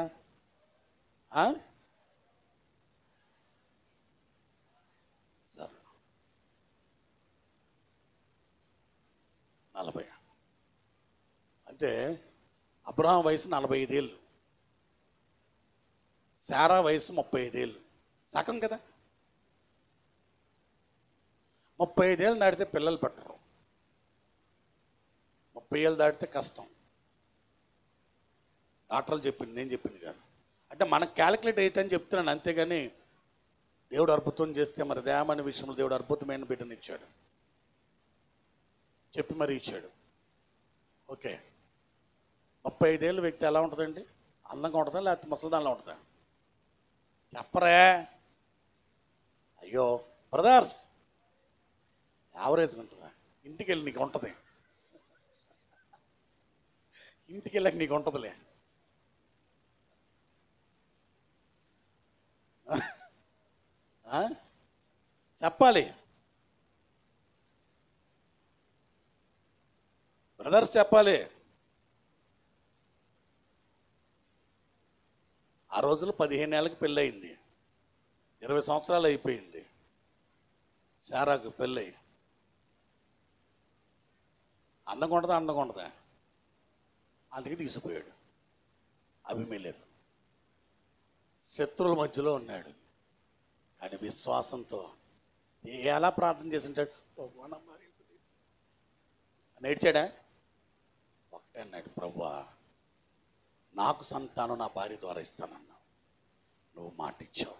40. అంటే అబ్రహాం వయసు 45 ఏళ్ళు, శారా వయసు 35 ఏళ్ళు. సగం కదా. 35 ఏళ్ళు దాటితే పిల్లలు పెట్టరు, 30 ఏళ్ళు దాటితే కష్టం. డాక్టర్లు చెప్పింది, నేను చెప్పింది కాదు. అంటే మనకు క్యాలిక్యులేట్ అయ్యేటని చెప్తున్నాను, అంతేగాని దేవుడు అద్భుతం చేస్తే మరి దేవమైన విషయంలో దేవుడు అద్భుతమైన బిడ్డను ఇచ్చాడు, చెప్పి మరి ఇచ్చాడు. ఓకే, 35 ఏళ్ళ వ్యక్తి ఎలా ఉంటుందండి? అందంగా ఉంటుందా లేకపోతే ముసలిదానిలో ఉంటుందా? చెప్పరే. అయ్యో బ్రదర్స్, యావరేజ్గా ఉంటుందా? ఇంటికి వెళ్ళి నీకు ఉంటుంది, ఇంటికి వెళ్ళాక నీకు ఉంటుందిలే. చెప్పాలి బ్రదర్స్, చెప్పాలి. ఆ రోజులు 15 ఏళ్ళకి పెళ్ళయింది, 20 సంవత్సరాలు అయిపోయింది శారాకు పెళ్ళి. అందంగా ఉంటుందా? అందుకే తీసుకుపోయాడు. అభిమేలెకు శత్రువుల మధ్యలో ఉన్నాడు, కానీ విశ్వాసంతో ఎలా ప్రార్థన చేసి ఉంటాడు? నేర్చాడా? ఒకటే అన్నాడు, ప్రభువా నాకు సంతానం నా భార్య ద్వారా ఇస్తానన్నావు, నువ్వు మాట ఇచ్చావు,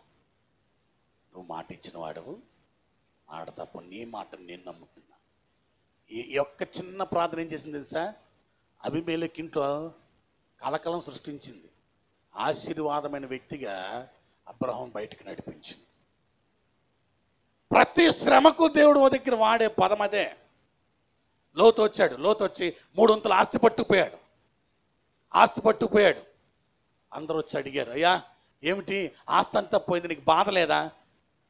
నువ్వు మాట ఇచ్చిన వాడవు, మాట తప్ప నీ మాటను నేను నమ్ముతున్నా. ఈ యొక్క చిన్న ప్రార్థన ఏం చేసింది తెలుసా? అబీమెలెకు ఇంట్లో కలకలం సృష్టించింది. ఆశీర్వాదమైన వ్యక్తిగా అబ్రహాం బయటికి నడిపించింది. ప్రతి శ్రమకు దేవుడు ఓ దగ్గర వాడే పదం అదే. లోతు వచ్చాడు, లోతు వచ్చి 3 వంతుల ఆస్తి పట్టుకుపోయాడు. అందరూ వచ్చి అడిగారు, అయ్యా ఏమిటి ఆస్తి అంతా పోయింది, నీకు బాధ లేదా?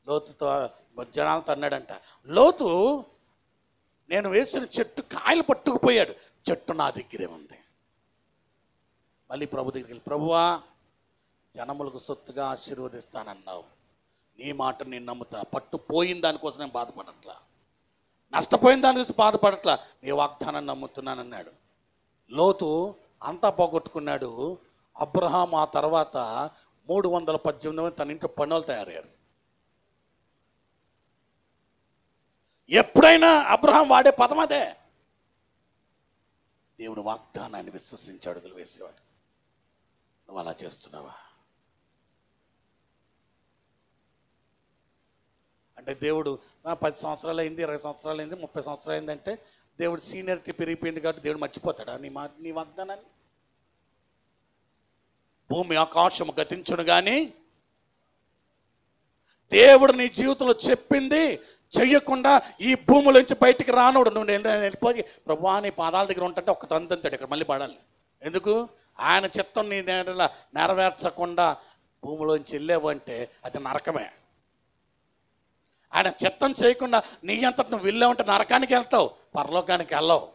లోతుతో జనాలతో అన్నాడంట, లోతు నేను వేసిన చెట్టు కాయలు పట్టుకుపోయాడు, చెట్టు నా దగ్గరే ఉంది. మళ్ళీ ప్రభు దగ్గరికి వెళ్ళి, ప్రభువా జనములకు సొత్తుగా ఆశీర్వదిస్తానన్నావు, నీ మాట నేను నమ్ముతా, పట్టుపోయిన దానికోసం నేను బాధపడట్లా, నష్టపోయిన దాని గురించి బాధపడట్లా, నీ వాగ్దానాన్ని నమ్ముతున్నానన్నాడు. లోతు అంతా పోగొట్టుకున్నాడు. అబ్రహాం ఆ తర్వాత 318 మంది తన ఇంట్లో పనులు తయారయ్యారు. ఎప్పుడైనా అబ్రహాం వాడే పదం అదే. దేవుడు వాగ్దానాన్ని విశ్వసించి అడుగులు వేసేవాడు. నువ్వు అలా చేస్తున్నావా? అంటే దేవుడు 10 సంవత్సరాలు అయింది, 20 సంవత్సరాలు అయింది, 30 సంవత్సరాలు అయిందంటే దేవుడు సీనియరిటీ పెరిగిపోయింది కాబట్టి దేవుడు మర్చిపోతాడా నీ వాగ్దానాన్ని? భూమి ఆకాశము గతించును కానీ దేవుడు నీ జీవితంలో చెప్పింది చెయ్యకుండా ఈ భూమిలోంచి బయటికి రానోడు. నువ్వు వెళ్ళిపోయి ప్రభువా నీ పాదాల దగ్గర ఉంటుంటే ఒక్క తంతాడు, ఇక్కడ మళ్ళీ పడాలి. ఎందుకు? ఆయన చిత్తం నీ నెరవేర్చకుండా భూమిలోంచి వెళ్ళావంటే అది నరకమే. ఆయన చిత్తం చేయకుండా నీ అంతటి నువ్వు వెళ్ళావంటే నరకానికి వెళ్తావు, పరలోకానికి వెళ్ళవు.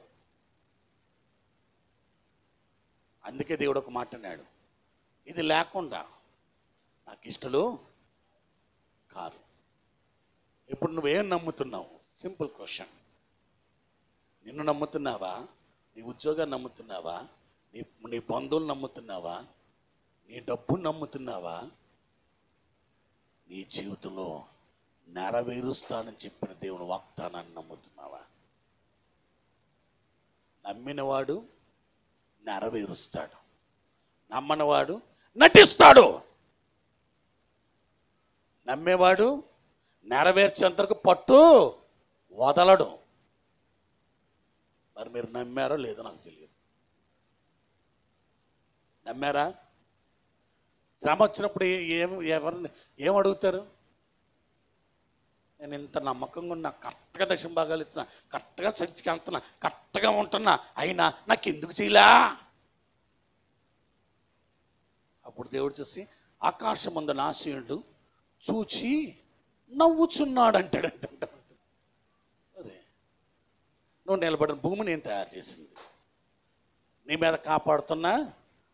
అందుకే దేవుడు ఒక మాట అన్నాడు, ఇది లేకుండా నాకు ఇష్టలు కారు. ఇప్పుడు నువ్వేం నమ్ముతున్నావు? Simple question. నిన్ను నమ్ముతున్నావా? నీ ఉద్యోగాన్ని నమ్ముతున్నావా? నీ బంధువులు నమ్ముతున్నావా? నీ డబ్బును నమ్ముతున్నావా? నీ జీవితంలో నెరవేరుస్తానని చెప్పిన దేవుని వాగ్దానాన్ని నమ్ముతున్నావా? నమ్మినవాడు నెరవేరుస్తాడు, నమ్మనివాడు నటిస్తాడు. నమ్మేవాడు నెరవేర్చేంతకు పట్టు వదలడు. మరి మీరు నమ్మారో లేదో నాకు తెలియదు. నమ్మారా? శ్రమ వచ్చినప్పుడు ఎవరిని ఏం అడుగుతారు? నేను ఇంత నమ్మకంగా ఉన్నా, కరెక్ట్గా దశమ భాగాలు ఇస్తున్నా, కరెక్ట్గా చర్చికి వెళ్తున్నా, కరెక్ట్గా ఉంటున్నా, అయినా నాకు ఎందుకు చేయలా? అప్పుడు దేవుడు చూసి ఆకాశమందు ఆశీనుడు చూచి నవ్వుచున్నాడు అంటాడు. అదే నువ్వు నిలబడిన భూమి నేను తయారు చేసింది, నీ మీద కాపాడుతున్న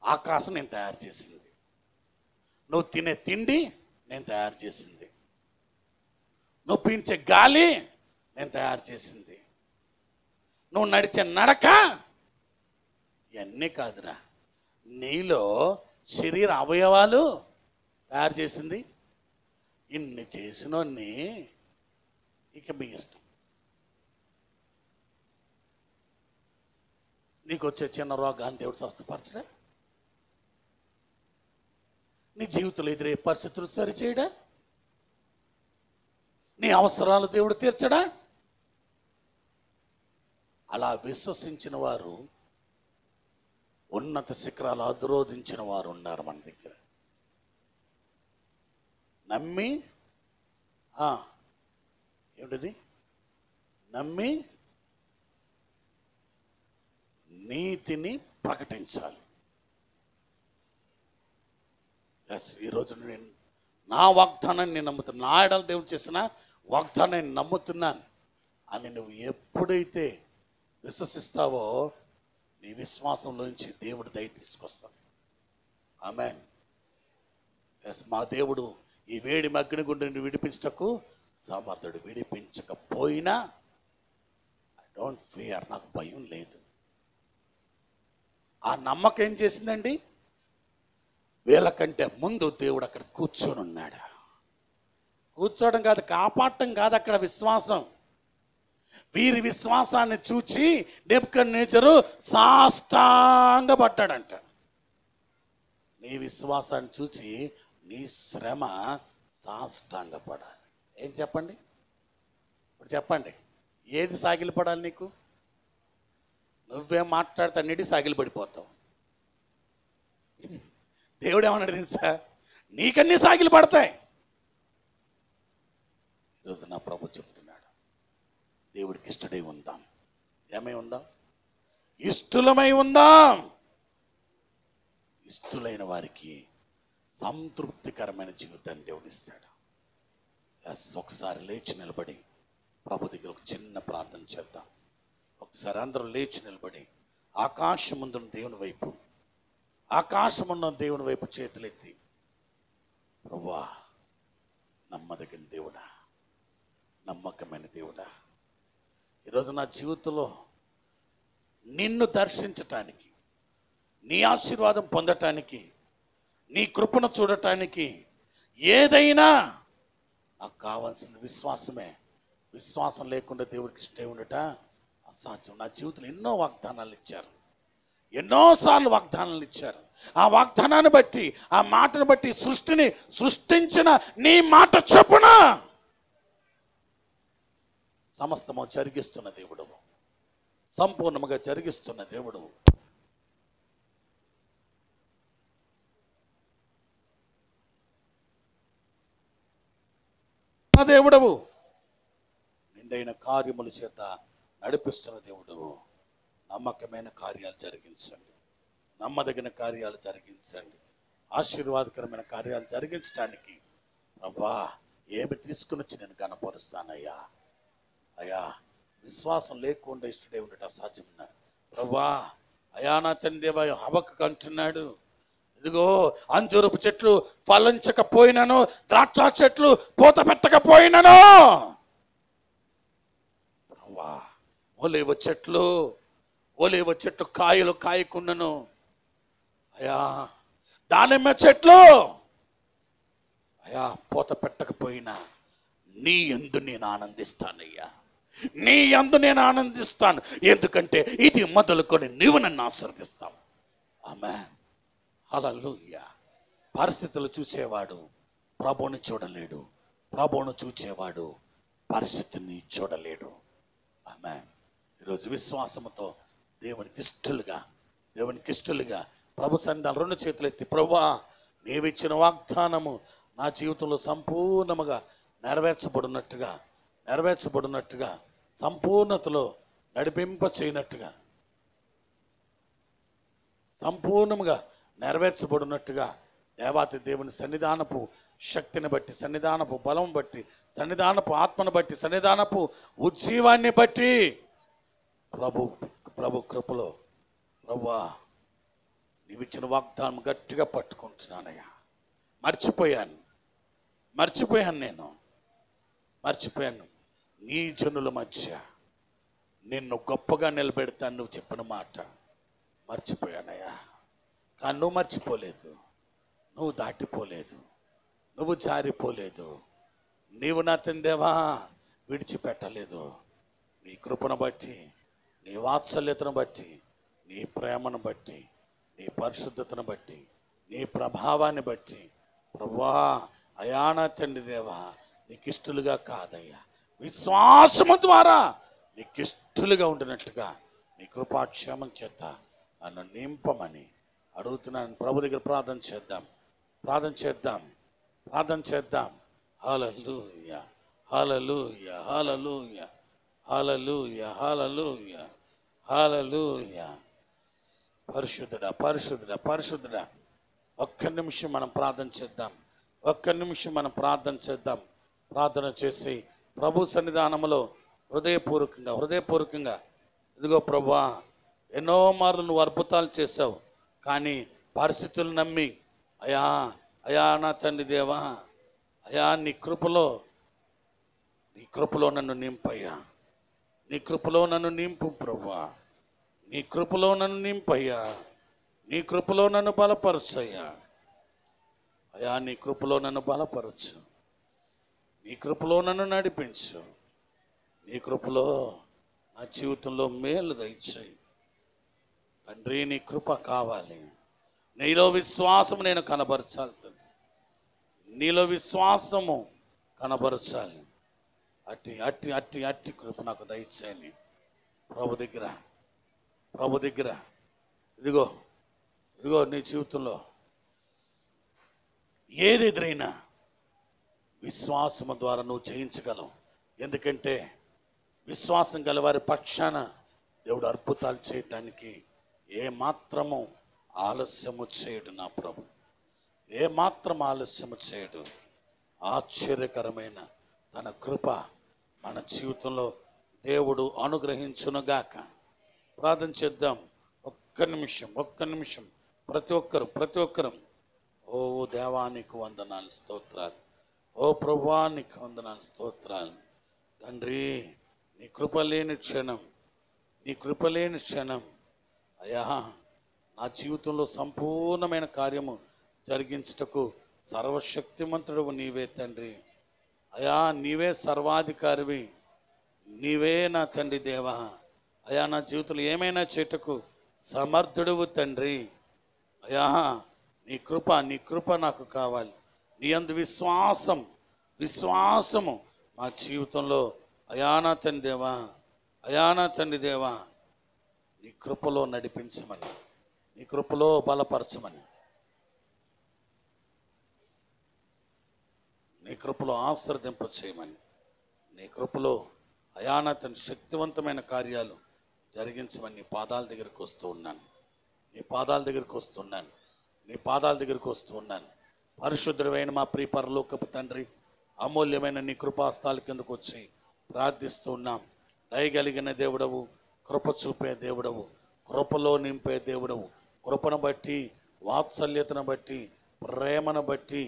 ఆకాశం నేను తయారు చేసింది, నువ్వు తినే తిండి నేను తయారు చేసింది, నువ్వు పీల్చే గాలి నేను తయారు చేసింది, నువ్వు నడిచే నడక ఇవన్నీ కాదురా, నీలో శరీర అవయవాలు తయారు చేసింది. ఇన్ని చేసినోన్ని ఇక మీ ఇష్టం. నీకు వచ్చే చిన్న రోగాన్ని దేవుడు స్వస్థపరచడా? నీ జీవితంలో ఎదురే పరిస్థితులు సరిచేయడా? నీ అవసరాలు దేవుడు తీర్చడా? అలా విశ్వసించిన వారు, ఉన్నత శిఖరాలు అధిరోధించిన వారు ఉన్నారు మన దగ్గర. నమ్మి ఏమిటిది? నమ్మి నీతిని ప్రకటించాలి. ఈరోజు నేను నా వాగ్దానాన్ని నేను నమ్ముతున్నాను, నా ఎడల దేవుడు చేసిన వాగ్దానాన్ని నమ్ముతున్నాను అని నువ్వు ఎప్పుడైతే విశ్వసిస్తావో నీ విశ్వాసంలోంచి దేవుడు దయ తీసుకొస్తాడు. ఆమేన్. మా దేవుడు ఈ వేడి అగ్నిగుండాన్ని విడిపించటకు సమర్థుడు. విడిపించకపోయినా ఐ డోంట్ ఫియర్, నాకు భయం లేదు. ఆ నమ్మకం ఏం చేసిందండి? వీళ్ళకంటే ముందు దేవుడు అక్కడ కూర్చొని ఉన్నాడు. కూర్చోవడం కాదు, కాపాడటం కాదు అక్కడ విశ్వాసం. వీరి విశ్వాసాన్ని చూచి నెబుకద్నెజరు సాష్టాంగపడ్డాడంట. నీ విశ్వాసాన్ని చూచి నీ శ్రమ సాష్టాంగపడాలి. ఏం చెప్పండి? ఇప్పుడు చెప్పండి, ఏది సాగిలపడాలి నీకు? నువ్వేం మాట్లాడితే అన్నిటి సాగిలపడిపోతావు. దేవుడు ఏమన్నాడు తెలుసా? నీకన్నీ సాగిలు పడతాయి. ఈరోజు నా ప్రభు చెప్తున్నాడు, దేవుడికి ఇష్టడై ఉందాం. ఏమై ఉందాం? ఇష్టలమై ఉందాం. ఇష్టలైన వారికి సంతృప్తికరమైన జీవితాన్ని దేవుడిస్తాడు. ఒకసారి లేచి నిలబడి ప్రభు దగ్గర ఒక చిన్న ప్రార్థన చేద్దాం. ఒకసారి అందరూ లేచి నిలబడి ఆకాశమున్న దేవుని వైపు, ఆకాశమున్న దేవుని వైపు చేతులెత్తి, ప్రభువా, నమ్మదగిన దేవుడా, నమ్మకమైన దేవుడా, ఈరోజు నా జీవితంలో నిన్ను దర్శించటానికి, నీ ఆశీర్వాదం పొందటానికి, నీ కృపను చూడటానికి ఏదైనా నాకు కావాల్సిన విశ్వాసమే. విశ్వాసం లేకుండా దేవుడికి ఇష్టం ఉండట అసాధ్యం. నా జీవితంలో ఎన్నో వాగ్దానాలు ఇచ్చారు, ఎన్నోసార్లు వాగ్దానాలు ఇచ్చారు. ఆ వాగ్దానాన్ని బట్టి, ఆ మాటను బట్టి సృష్టిని సృష్టించిన నీ మాట చొప్పున సమస్తము జరిగిస్తున్న దేవుడు, సంపూర్ణముగా జరిగిస్తున్న దేవుడు. దేవుడవు, నిండైన కార్యముల చేత నడిపిస్తున్న దేవుడు. నమ్మకమైన కార్యాలు జరిగించండి, నమ్మదగిన కార్యాలు జరిగించండి, ఆశీర్వాదకరమైన కార్యాలు జరిగించడానికి ప్రభా ఏమి తీసుకుని వచ్చి నేను కనపరుస్తానయ్యా. అయ్యా, విశ్వాసం లేకుండా ఇష్టడే ఉండట అసాధ్యమన్నా ప్రభా, అయా నా తండ్రి దేవా, హబక్కకు అంటున్నాడు, ఇదిగో అంజూరపు చెట్లు ఫలించకపోయినను, ద్రాక్ష చెట్లు పూత పెట్టకపోయినను, ఒలీవ చెట్లు కాయలు కాయకుండాను, అయా దానిమ్మ చెట్లు అయా పూత పెట్టకపోయినా నీ యందు నేను ఆనందిస్తానయ్యా, నీ యందు నేను ఆనందిస్తాను. ఎందుకంటే ఇది మొదలుకొని నీవు నన్ను ఆశీర్వదిస్తావు. ఆమేన్, హల్లెలూయా. పరిస్థితులు చూసేవాడు ప్రభువుని చూడలేడు, ప్రభువును చూచేవాడు పరిస్థితిని చూడలేడు. ఆమేన్. ఈరోజు విశ్వాసముతో దేవునికి ఇష్టలుగా ప్రభు సన్నిధానం రెండు చేతులు ఎత్తి, ప్రభువా నీవిచ్చిన వాగ్దానము నా జీవితంలో సంపూర్ణముగా నెరవేర్చబడినట్టుగా సంపూర్ణతలో నడిపింప చేయనట్టుగా, సంపూర్ణముగా నెరవేర్చబడినట్టుగా దేవాతి దేవుని సన్నిధానపు శక్తిని బట్టి, సన్నిధానపు బలం బట్టి, సన్నిధానపు ఆత్మను బట్టి, సన్నిధానపు ఉజ్జీవాన్ని బట్టి ప్రభు కృపలో ప్రభువా నీవిచ్చిన వాగ్దానం గట్టిగా పట్టుకుంటున్నానయ్యా. మర్చిపోయాను నీ జనుల మధ్య నిన్ను గొప్పగా నిలబెడతాను నువ్వు చెప్పిన మాట మర్చిపోయానయ్యా. కానీ నువ్వు మర్చిపోలేదు, నువ్వు దాటిపోలేదు, నువ్వు జారిపోలేదు, నీవు నా తండ్రిదేవా విడిచిపెట్టలేదు. నీ కృపను బట్టి, నీ వాత్సల్యతను బట్టి, నీ ప్రేమను బట్టి, నీ పరిశుద్ధతను బట్టి, నీ ప్రభావాన్ని బట్టి ప్రభువా అయా నా తండ్రి దేవా నీకిష్టలుగా కాదయ్యా, విశ్వాసము ద్వారా నీకిష్టలుగా ఉండినట్టుగా నీ కృపాక్షేమం చేత నన్ను నింపమని అడుగుతున్నాను. ప్రభు దగ్గర ప్రార్థన చేద్దాం. హల్లెలూయా, హల్లెలూయా, హల్లెలూయా, హల్లెలూయా, హల్లెలూయా, హల్లెలూయా. పరిశుద్ధుడా ఒక్క నిమిషం మనం ప్రార్థన చేద్దాం. ప్రార్థన చేసి ప్రభు సన్నిధానములో హృదయపూర్వకంగా ఇదిగో ప్రభువా ఎన్నో మార్లు నువ్వు అద్భుతాలు చేసావు, కానీ పరిస్థితులు నమ్మి అయా నా తండ్రి దేవా అయా నీ కృపలో నన్ను నింపయ్యా, నీ కృపలో నన్ను నింపు ప్రభువా, నీ కృపలో నన్ను నింపయ్యా, నీ కృపలో నన్ను బలపరచయ్యా. అయా నీ కృపలో నన్ను బలపరచు, నీ కృపలో నన్ను నడిపించు, నీ కృపలో నా జీవితంలో మేలు దయచేయి తండ్రి. నీ కృప కావాలి, నీలో విశ్వాసము నేను కనబరచాలి తండ్రి, నీలో విశ్వాసము కనబరచాలి. అట్టి కృప నాకు దయచేయని ప్రభు దగ్గర ఇదిగో నీ జీవితంలో ఏది ఎదురైనా విశ్వాసము ద్వారా నువ్వు జయించగలవు. ఎందుకంటే విశ్వాసం గల వారి పక్షాన దేవుడు అద్భుతాలు చేయటానికి ఏమాత్రము ఆలస్యము చేయడు. నా ప్రభు ఏమాత్రం ఆలస్యము చేయడు. ఆశ్చర్యకరమైన తన కృప మన జీవితంలో దేవుడు అనుగ్రహించునుగాక. ప్రార్థన చేద్దాం. ఒక్క నిమిషం ప్రతి ఒక్కరు ఓ దేవానికి వందనాలు, స్తోత్రాలు. ఓ ప్రభువానికి వందనాలు, స్తోత్రాలు. తండ్రి నీ కృప లేని క్షణం అయ్యా నా జీవితంలో సంపూర్ణమైన కార్యము జరిగించుటకు సర్వశక్తిమంతుడు నీవే తండ్రి. అయా నీవే సర్వాధికారివి, నీవే నా తండ్రి దేవా. అయా నా జీవితంలో ఏమైనా చేటకు సమర్థుడువు తండ్రి. అయా నీ కృప నాకు కావాలి. నీ యందు విశ్వాసము మా జీవితంలో అయా నా తండ్రి దేవా నీ కృపలో నడిపించమని, నీ కృపలో బలపరచమని, నీ కృపలో ఆశీర్వదింప చేయమని, నీ కృపలో అయా నా తండ్రి శక్తివంతమైన కార్యాలు జరిగించమని నీ పాదాల దగ్గరికి వస్తున్నాను. పరిశుద్ధుడైన మా ప్రియ పరలోకపు తండ్రి, అమూల్యమైన నీ కృపాస్తాల కిందకు వచ్చి ప్రార్థిస్తున్నాం. దయగలిగిన దేవుడవు, కృప చూపే దేవుడవు, కృపలో నింపే దేవుడవు. కృపను బట్టి, వాత్సల్యతను బట్టి, ప్రేమను బట్టి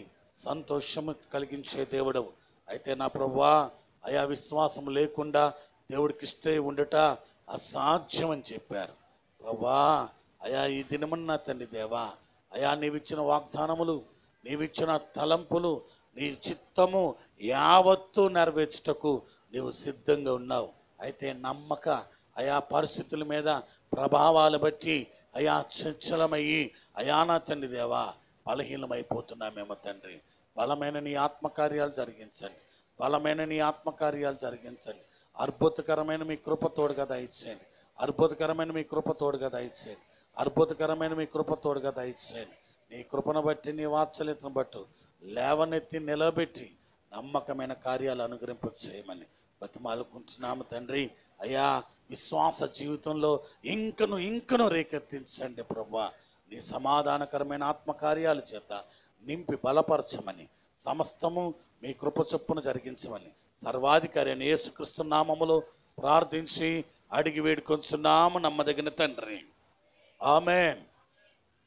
సంతోషము కలిగించే దేవుడవు. అయితే నా ప్రభువా, అయా విశ్వాసం లేకుండా దేవుడికి ఇష్టే ఉండట అసాధ్యం అని చెప్పారు. ప్రభువా, అయా ఈ దినమన్నా తండ్రి దేవా, అయా నీవిచ్చిన వాగ్దానములు, నీవిచ్చిన తలంపులు, నీ చిత్తము యావత్తు నెరవేర్చుటకు నీవు సిద్ధంగా ఉన్నావు. అయితే నమ్మక అయా పరిస్థితుల మీద ప్రభావాలు బట్టి అయా చంచలమయ్యి అయా నా తండ్రి దేవా బలహీనమైపోతున్నామేమో తండ్రి. బలమైన నీ ఆత్మకార్యాలు జరిగించండి, బలమైన నీ ఆత్మకార్యాలు జరిగించండి. అద్భుతకరమైన మీ కృప తోడుగా దయచేయండి, అద్భుతకరమైన మీ కృప తోడుగా దయచేయండి, అద్భుతకరమైన మీ కృప తోడుగా దయచేయండి. నీ కృపను బట్టి, నీ వాత్సల్యతను బట్టి లేవనెత్తి నిలబెట్టి నమ్మకమైన కార్యాలు అనుగ్రహింప చేయమని బతిమాలుకుంటున్నాము తండ్రి. అయ్యా విశ్వాస జీవితంలో ఇంకను రేకెత్తించండి ప్రభువా. నీ సమాధానకరమైన ఆత్మకార్యాల చేత నింపి బలపరచమని, సమస్తము మీ కృప చొప్పున జరిగించమని సర్వాధికారి అయిన యేసుక్రీస్తు నామములో ప్రార్థించి అడిగి వేడుకొంచున్నాము నమ్మదగిన తండ్రి. ఆమేన్.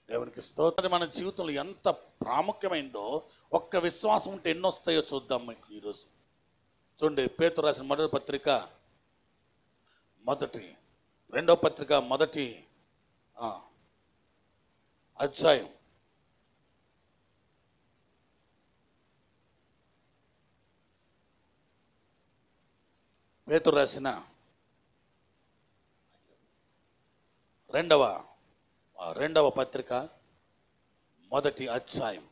దేవునికి స్తోత్రం. మన జీవితంలో ఎంత ప్రాముఖ్యమైందో ఒక్క విశ్వాసం ఉంటే ఎన్ని వస్తాయో చూద్దాం. మీకు ఈరోజు చూడండి, పేతురు రాసిన మొదటి పత్రిక రెండో పత్రిక మొదటి అధ్యాయం 2వ పత్రిక మొదటి అధ్యాయం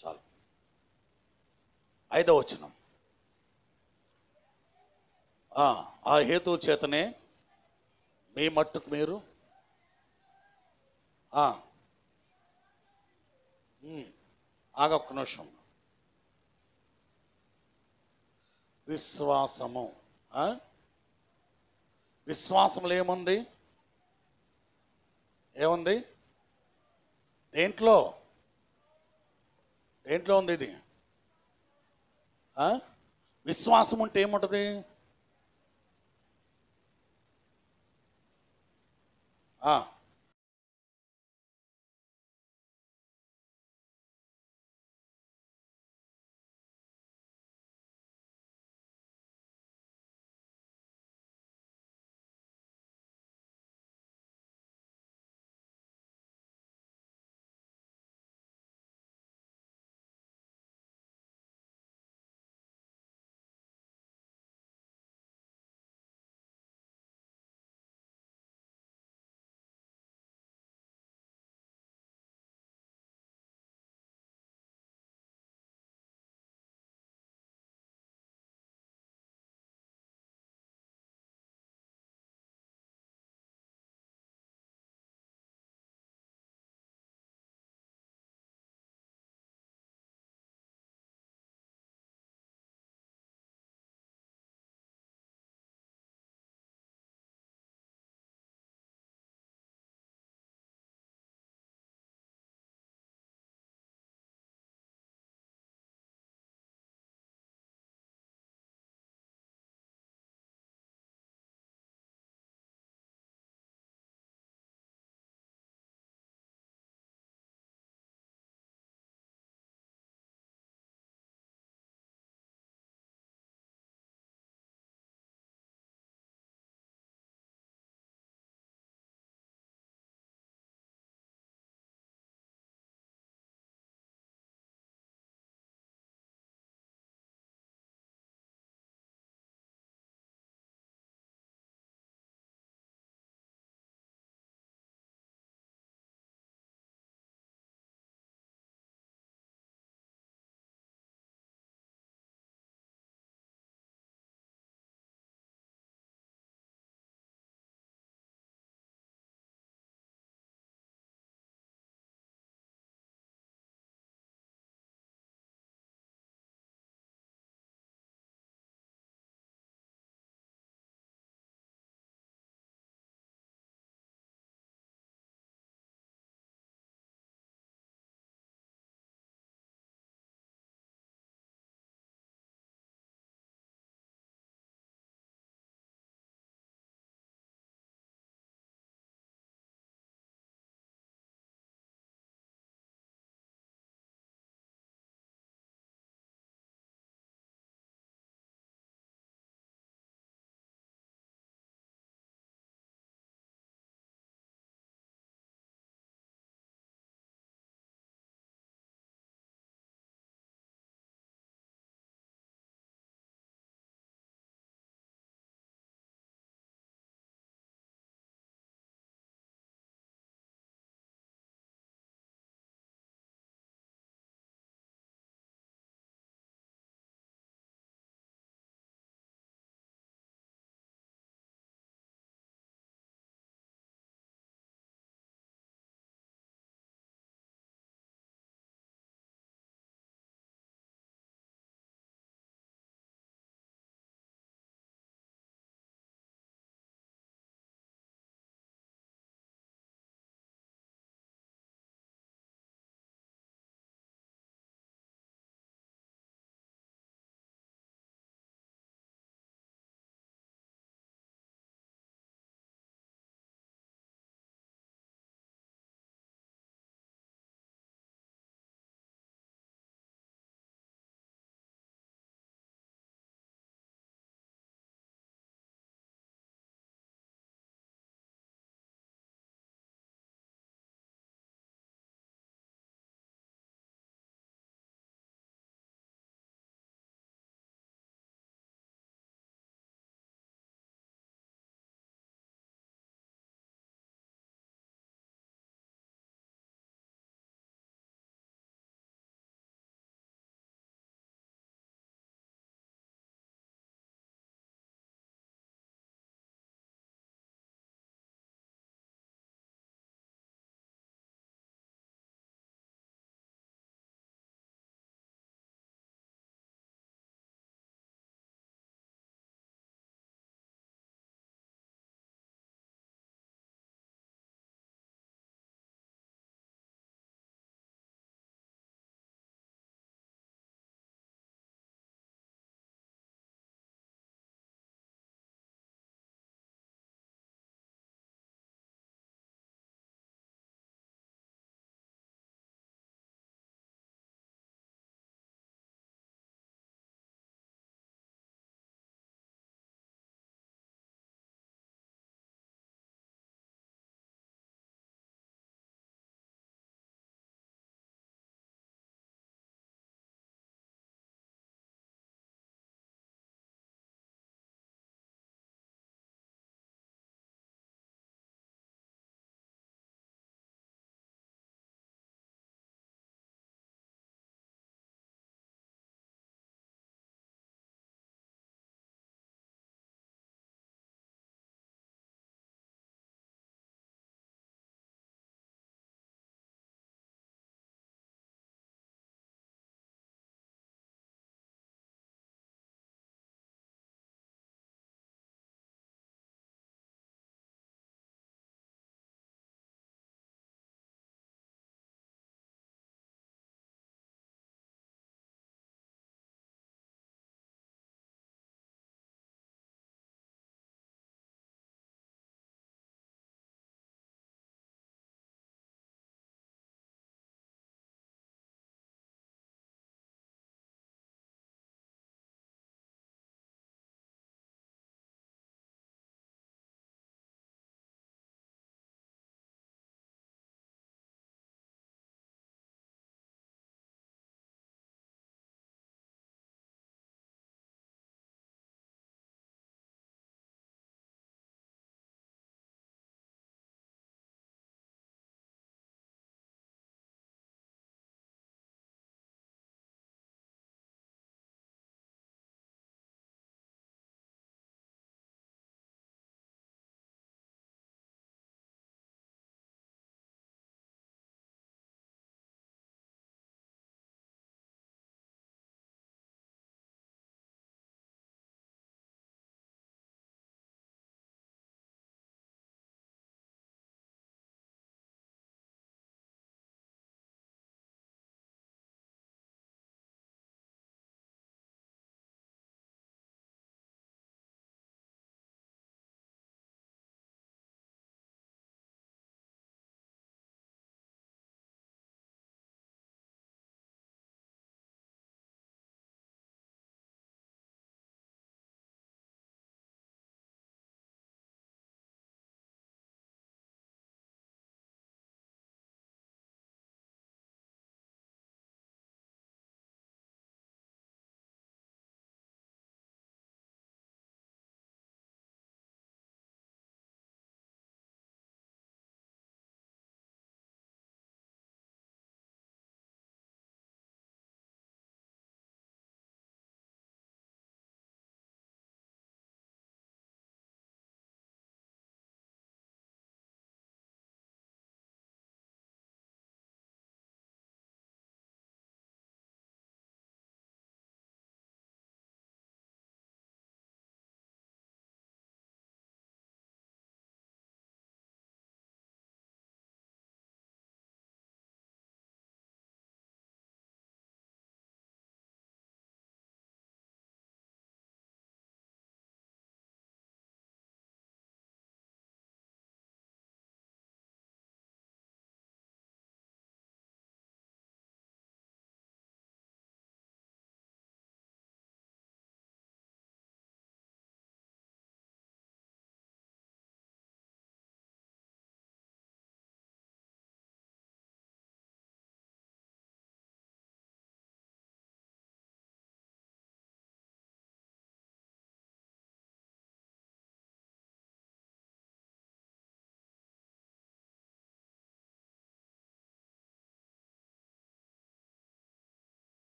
చాలు 5వ వచనం. ఆ హేతు చేతనే మీ మట్టుకు మీరు ఆగొక్క నిమిషం. విశ్వాసములు ఏముంది? దేంట్లో ఉంది ఇది? విశ్వాసం ఉంటే ఏముంటుంది?